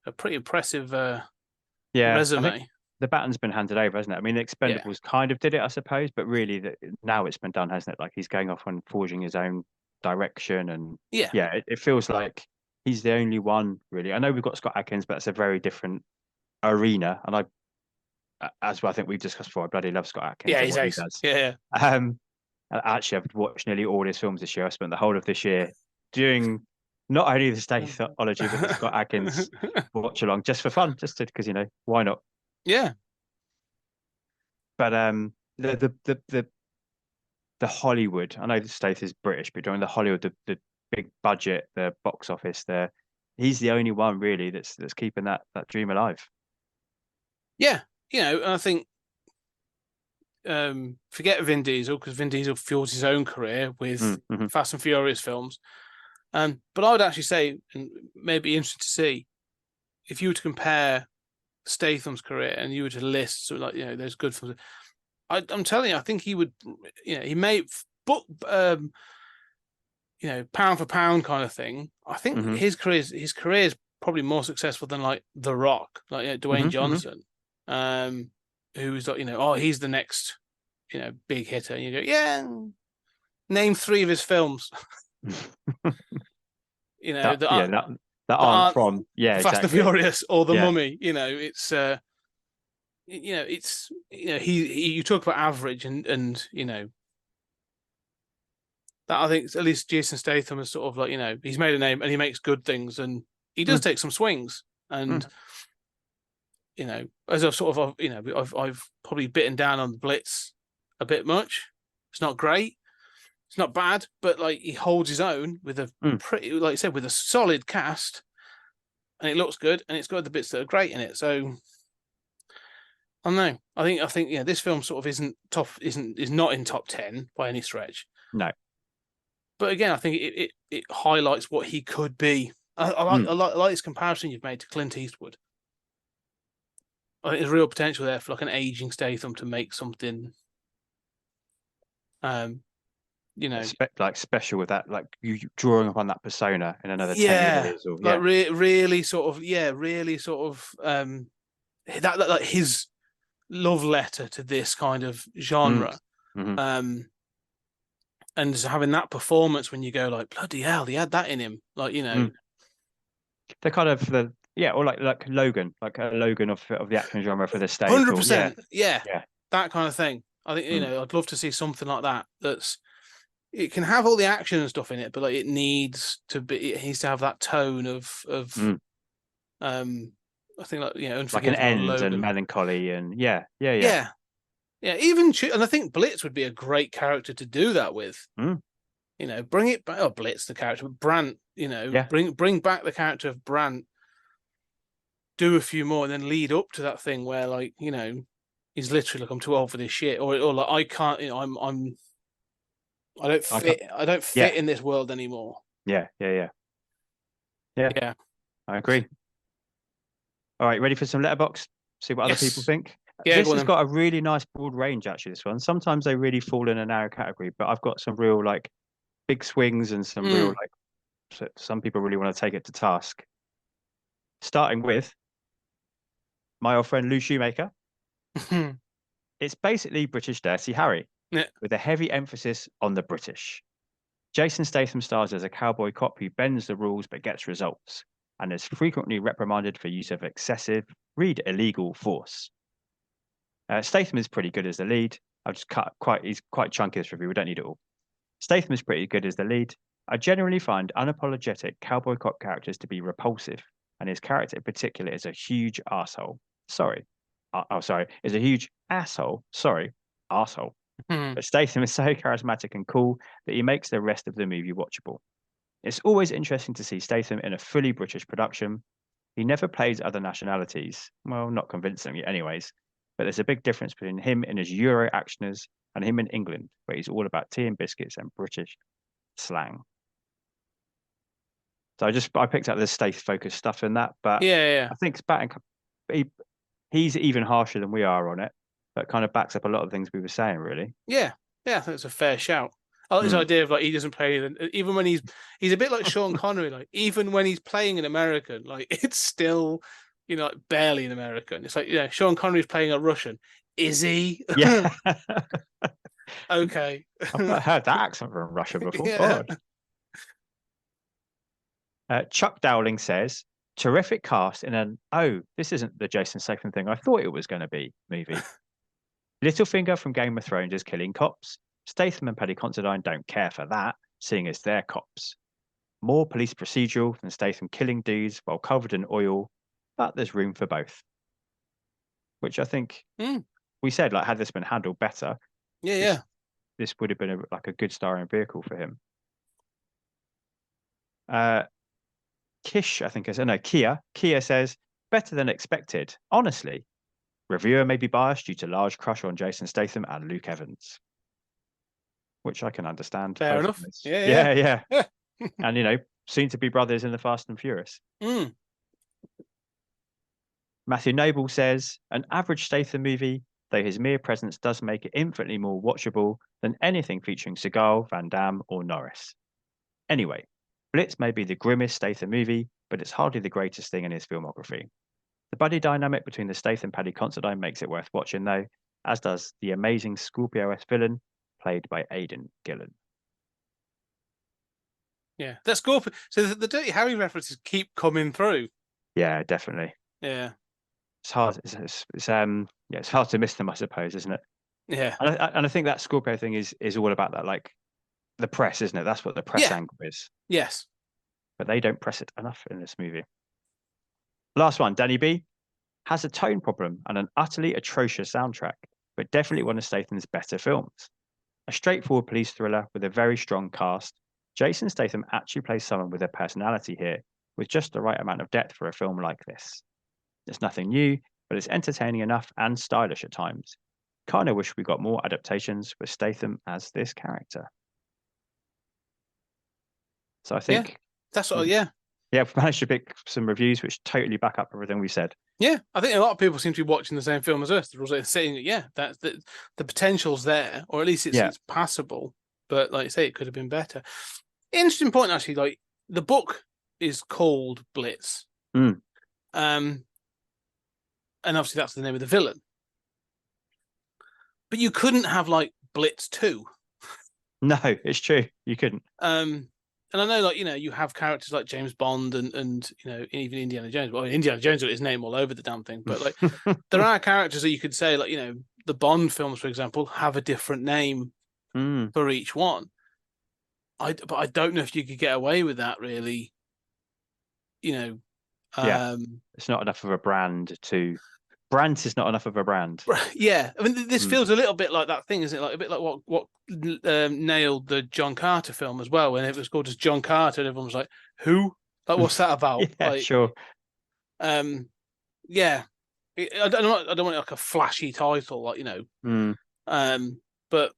a pretty impressive Yeah, I resume. think the baton's been handed over, hasn't it? I mean, the Expendables kind of did it, I suppose, but really now it's been done, hasn't it? Like he's going off and forging his own direction, and Yeah. it feels like he's the only one really. I know we've got Scott Adkins, but it's a very different arena, and as well, I think we've discussed before, I bloody love Scott Adkins Yeah, and he's what he ace. does. Yeah. Actually, I've watched nearly all his films this year. I spent the whole of this year doing not only the Stathology, but the Scott Adkins watch along just for fun, just because why not? Yeah. But the Hollywood, I know the Stath is British, but during the Hollywood, the big budget, the box office, he's the only one really that's keeping that dream alive. Yeah. And I think forget Vin Diesel, because Vin Diesel fuels his own career with Mm-hmm. Fast and Furious films. But I would actually say, and maybe interesting to see, if you were to compare Statham's career and you were to list sort of like those good films, I'm telling you, I think he would, he may book pound for pound kind of thing. I think Mm-hmm. his career is probably more successful than like The Rock, like Dwayne Johnson, who's like he's the next big hitter. And you go, yeah, name 3 of his films. that aren't from Fast and exactly. Furious or The Yeah. Mummy. It's it's you talk about average and that I think at least Jason Statham is sort of like he's made a name and he makes good things, and he does take some swings, and as I've sort of I've probably bitten down on the Blitz a bit much. It's not great, it's not bad, but like he holds his own with a pretty, like you said, with a solid cast, and it looks good, and it's got the bits that are great in it. So I don't know. I think this film sort of is not in top 10 by any stretch. No. But again, I think it highlights what he could be. I like this comparison you've made to Clint Eastwood. I think there's real potential there for like an aging Statham to make something, like special with that, like you drawing upon that persona in another 10 years, or like really sort of that like his love letter to this kind of genre. Mm-hmm. And just having that performance when you go like, bloody hell, he had that in him. Like, they're kind of or like Logan, like a Logan of the action genre for the States. 100%. Yeah, that kind of thing. I think I'd love to see something like that. It can have all the action and stuff in it, but like it needs to have that tone of I think like an end Logan. And melancholy and yeah. Even and I think Blitz would be a great character to do that with. Bring it back. Oh, Blitz, the character, Brandt. Bring back the character of Brandt. Do a few more, and then lead up to that thing where, like, he's literally like, I'm too old for this shit, or like I can't. I don't fit in this world anymore. Yeah. I agree. All right, ready for some letterbox? See what other people think. Yeah, this has got a really nice broad range, actually, this one. Sometimes they really fall in a narrow category, but I've got some real, like, big swings and some real, like, some people really want to take it to task. Starting with my old friend Lou Shoemaker. It's basically British Dirty Harry, with a heavy emphasis on the British. Jason Statham stars as a cowboy cop who bends the rules but gets results, and is frequently reprimanded for use of excessive, illegal force. Statham is pretty good as the lead. I've just he's quite chunky this review. We don't need it all. Statham is pretty good as the lead. I generally find unapologetic cowboy cop characters to be repulsive, and his character in particular is a huge asshole. Is a huge asshole. Arsehole. But Statham is so charismatic and cool that he makes the rest of the movie watchable. It's always interesting to see Statham in a fully British production. He never plays other nationalities. Well, not convincingly anyways. But there's a big difference between him in his Euro actioners and him in England, where he's all about tea and biscuits and British slang. So I picked up the Stath focused stuff in that, but Yeah. I think he's even harsher than we are on it. That kind of backs up a lot of things we were saying, really. Yeah. I think it's a fair shout. I like this idea of like he doesn't play anything, even when he's a bit like Sean Connery. Like even when he's playing an American, like it's still, like barely an American. It's like Sean Connery's playing a Russian. Is he? Yeah. Okay. I've not heard that accent from Russia before. Yeah. God. Chuck Dowling says, terrific cast in an, this isn't the Jason Statham thing I thought it was going to be movie. Littlefinger from Game of Thrones is killing cops. Statham and Paddy Considine don't care for that, seeing as they're cops. More police procedural than Statham killing dudes while covered in oil, but there's room for both. Which I think we said, like, had this been handled better, this would have been a good starring vehicle for him. Kish, I think Kia says, better than expected. Honestly, reviewer may be biased due to large crush on Jason Statham and Luke Evans. Which I can understand. Fair enough. Yeah. And, soon to be brothers in the Fast and Furious. Matthew Noble says, an average Statham movie, though his mere presence does make it infinitely more watchable than anything featuring Seagal, Van Damme, or Norris. Anyway, Blitz may be the grimmest Statham movie, but it's hardly the greatest thing in his filmography. The buddy dynamic between the Statham and Paddy Considine makes it worth watching, though, as does the amazing Scorpio-esque villain, played by Aidan Gillen. Yeah, that's Scorpio. So the Dirty Harry references keep coming through. Yeah, definitely. Yeah. It's hard. It's hard to miss them, I suppose, isn't it? Yeah. And I think that Scorpio thing is all about that, like the press, isn't it? That's what the press angle is. Yes. But they don't press it enough in this movie. Last one, Danny B has a tone problem and an utterly atrocious soundtrack, but definitely one of Statham's better films. A straightforward police thriller with a very strong cast. Jason Statham actually plays someone with a personality here, with just the right amount of depth for a film like this. It's nothing new, but it's entertaining enough and stylish at times. Kind of wish we got more adaptations with Statham as this character. So I think that's what. Yeah, we've managed to pick some reviews which totally back up everything we said. Yeah, I think a lot of people seem to be watching the same film as us. They're saying, that the potential's there, or at least it's passable. But like I say, it could have been better. Interesting point, actually. Like the book is called Blitz, and obviously that's the name of the villain. But you couldn't have like Blitz 2. No, it's true. You couldn't. And I know, like, you have characters like James Bond and even Indiana Jones. Well, Indiana Jones got his name all over the damn thing. But like, there are characters that you could say, like, the Bond films, for example, have a different name for each one. But I don't know if you could get away with that, really. It's not enough of a brand to. Brandt is not enough of a brand. Yeah, I mean, this feels a little bit like that thing, isn't it? Like a bit like what nailed the John Carter film as well, when it was called just John Carter, and everyone was like, "Who? Like, what's that about?" Sure. I don't want like a flashy title, like but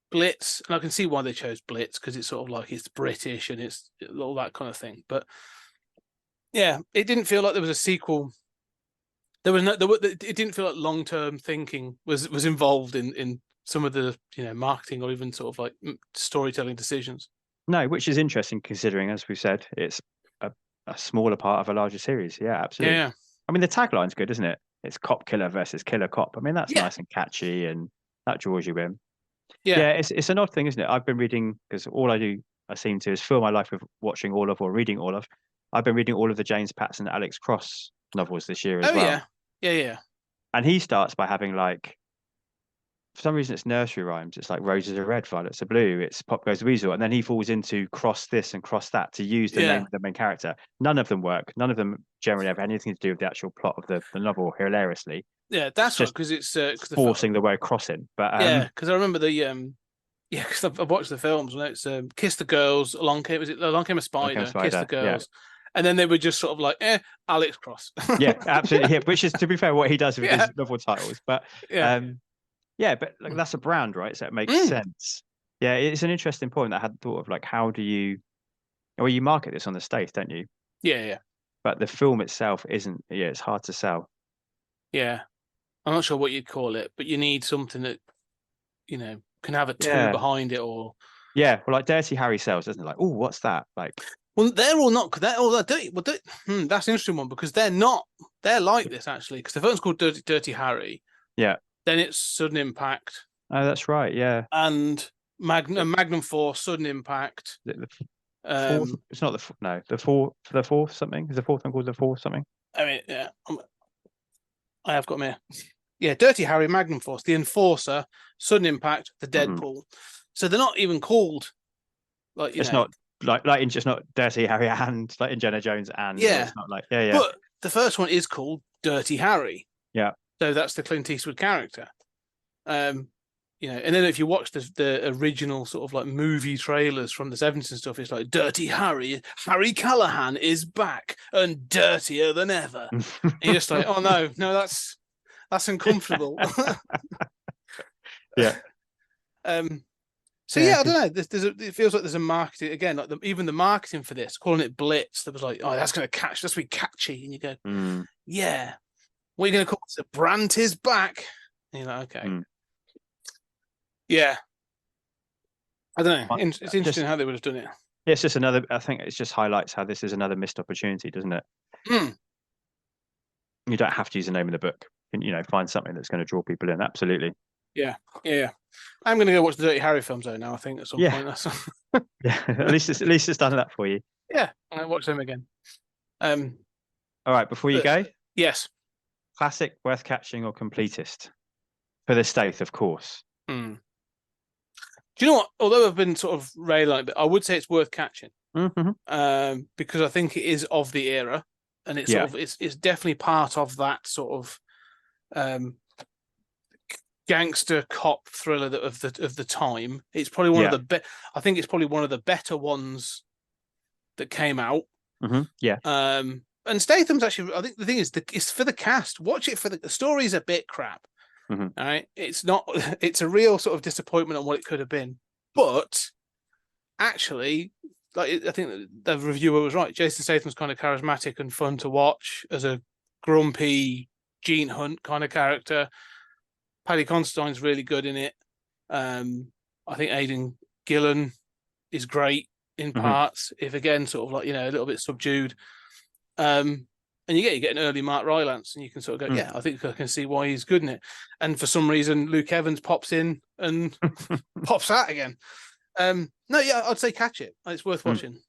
Blitz, and I can see why they chose Blitz because it's sort of like it's British and it's all that kind of thing. But yeah, it didn't feel like there was a sequel. It didn't feel like long-term thinking was involved in some of the marketing or even sort of like storytelling decisions. No, which is interesting considering, as we've said, it's a smaller part of a larger series. Yeah, absolutely. Yeah. I mean, the tagline's good, isn't it? It's cop killer versus killer cop. I mean, that's nice and catchy, and that draws you in. Yeah, it's an odd thing, isn't it? I've been reading, because all I seem to is fill my life with watching all of or reading all of. I've been reading all of the James Patterson, Alex Cross novels this year as well. Yeah. And he starts by having, like, for some reason it's nursery rhymes. It's like roses are red, violets are blue. It's Pop Goes the Weasel. And then he falls into cross this and cross that to use the name of the main character. None of them work. None of them generally have anything to do with the actual plot of the novel, hilariously. Yeah, that's just because it's forcing the word crossing. But because I remember because I've watched the films. When it's Kiss the Girls, Along Came a Spider, Kiss the Girls, And then they were just sort of like, Alex Cross. Yeah, absolutely. Yeah, which is, to be fair, what he does with Yeah. his novel titles. But Yeah. yeah, but like that's a brand, right? So it makes sense. Yeah, it's an interesting point that I hadn't thought of. Like, how do you, well, you market this on the Stath, don't you? Yeah. But the film itself isn't. Yeah, it's hard to sell. Yeah. I'm not sure what you'd call it, but you need something that, can have a two behind it, or yeah, well, like Dirty Harry sells, doesn't it? Like, oh, what's that? Like, well, they're all not. They're all dirty. Well, that's an interesting one because they're not. They're like this actually, because the film's called Dirty Harry. Yeah. Then it's Sudden Impact. Oh, that's right. Yeah. And Magnum Force, Sudden Impact. The fourth, it's not the fourth something. Is the fourth one called the fourth something? I mean, yeah, I have got them here. Yeah, Dirty Harry, Magnum Force, The Enforcer, Sudden Impact, The Deadpool. So they're not even called like it's not like in just not Dirty Harry and like Indiana Jones and it's not like But the first one is called Dirty Harry. Yeah. So that's the Clint Eastwood character. And then if you watch the original sort of like movie trailers from the 70s and stuff, it's like Dirty Harry Callahan is back and dirtier than ever. And you're just like, oh no, that's uncomfortable. Yeah. So I don't know. It feels like there's a marketing again, like even the marketing for this, calling it Blitz. That was like, oh, that's going to catch. That's be catchy, and you go, yeah. What are you going to call it? Brandt is back. And you're like, okay, yeah. I don't know. It's interesting how they would have done it. Yeah, it's just another. I think it just highlights how this is another missed opportunity, doesn't it? You don't have to use the name of the book. You can, find something that's going to draw people in. Absolutely. Yeah. I'm going to go watch the Dirty Harry films though now. I think at some point. Yeah, at least it's done that for you. Yeah, I'll watch them again. All right, before you go, yes, classic, worth catching, or completist for the Stath, of course. Do you know what? Although I've been sort of railing it, I would say it's worth catching because I think it is of the era, and it's sort of it's definitely part of that sort of gangster cop thriller of the time. It's probably one of the I think it's probably one of the better ones that came out. And Statham's actually, I think the thing is, it's for the cast. Watch it for the story's a bit crap. All right, it's not. It's a real sort of disappointment on what it could have been. But actually, like I think the reviewer was right. Jason Statham's kind of charismatic and fun to watch as a grumpy Gene Hunt kind of character. Paddy Considine's really good in it. I think Aidan Gillen is great in parts, if again sort of like a little bit subdued. And you get an early Mark Rylance, and you can sort of go, yeah, I think I can see why he's good in it. And for some reason, Luke Evans pops in and pops out again. I'd say catch it. It's worth watching.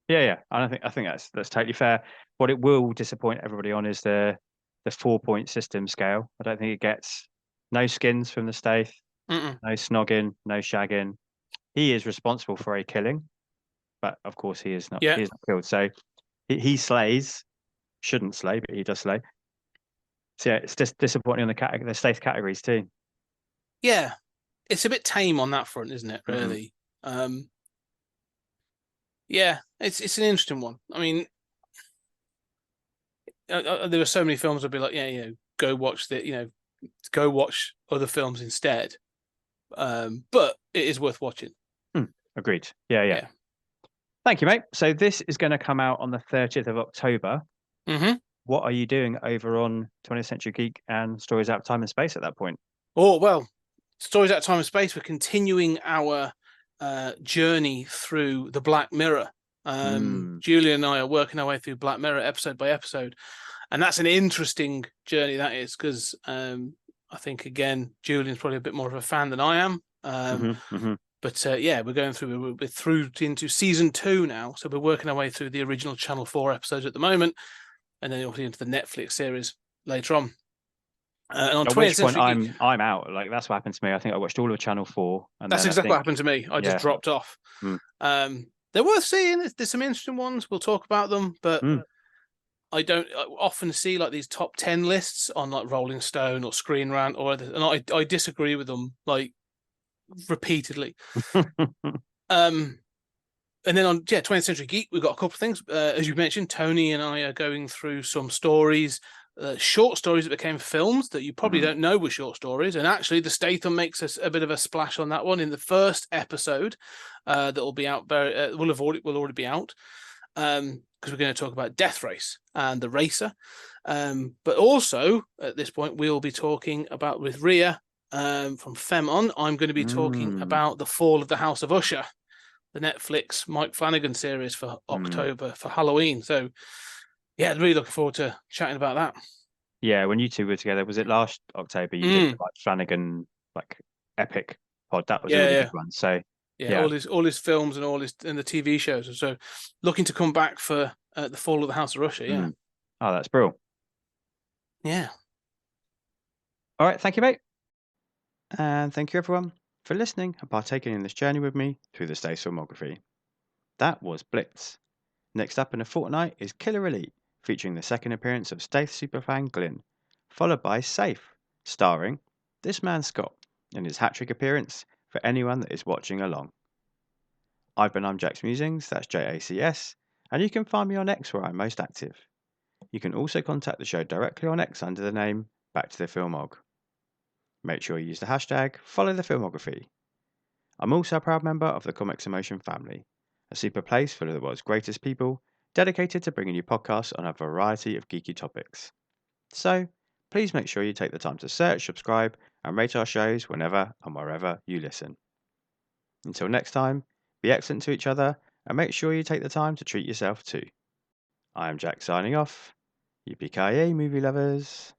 Yeah. I think that's totally fair. What it will disappoint everybody on is the 4-point system scale. I don't think it gets no skins from the Stath, no snogging, no shagging. He is responsible for a killing, but of course he is not. He is not killed. So he slays. Shouldn't slay, but he does slay. So yeah, it's just disappointing on the Stath categories too. Yeah, it's a bit tame on that front, isn't it? Really. Yeah, it's an interesting one. I mean, there are so many films I'd be like, go watch go watch other films instead. But it is worth watching. Agreed. Yeah. Thank you, mate. So this is going to come out on the 30th of October. What are you doing over on 20th Century Geek and Stories Out of Time and Space at that point? Oh, well, Stories Out of Time and Space, we're continuing our journey through the Black Mirror. Julia and I are working our way through Black Mirror episode by episode. And that's an interesting journey, that is, because I think, again, Julian's probably a bit more of a fan than I am. But we're going through, we're through into season 2 now. So we're working our way through the original Channel 4 episodes at the moment, and then obviously into the Netflix series later on. And on at which point I'm out. Like, that's what happened to me. I think I watched all of Channel 4. And that's exactly what happened to me. I just dropped off. They're worth seeing. There's some interesting ones. We'll talk about them, but I often see like these top 10 lists on like Rolling Stone or Screen Rant and I disagree with them like repeatedly. and then on 20th Century Geek, we've got a couple of things. As you mentioned, Tony and I are going through some stories, short stories that became films that you probably don't know were short stories. And actually, the Statham makes us a bit of a splash on that one in the first episode that will be out. Will already be out because we're going to talk about Death Race and the Racer. But also at this point, we'll be talking about with Rhea from Femon. I'm going to be talking about the Fall of the House of Usher, the Netflix Mike Flanagan series for October for Halloween. So, yeah, really looking forward to chatting about that. Yeah, when you two were together, was it last October? You did the, like Flanagan epic pod. That was a really good one. So yeah, all his films and the TV shows. So, looking to come back for the Fall of the House of Usher. Yeah. Oh, that's brilliant. Yeah. All right, thank you, mate, and thank you everyone for listening and partaking in this journey with me through the Stath filmography. That was Blitz. Next up in a fortnight is Killer Elite, featuring the second appearance of Stath superfan Glyn, followed by Safe, starring this man Scott in his hat-trick appearance for anyone that is watching along. I'm Jack's Musings, that's JACS, and you can find me on X where I'm most active. You can also contact the show directly on X under the name Back to the Filmog. Make sure you use the hashtag #FollowTheFilmography. I'm also a proud member of the Comics Emotion family, a super place full of the world's greatest people, dedicated to bringing you podcasts on a variety of geeky topics. So, please make sure you take the time to search, subscribe, and rate our shows whenever and wherever you listen. Until next time, be excellent to each other, and make sure you take the time to treat yourself too. I am Jack signing off. Yippee-ki-yay, movie lovers.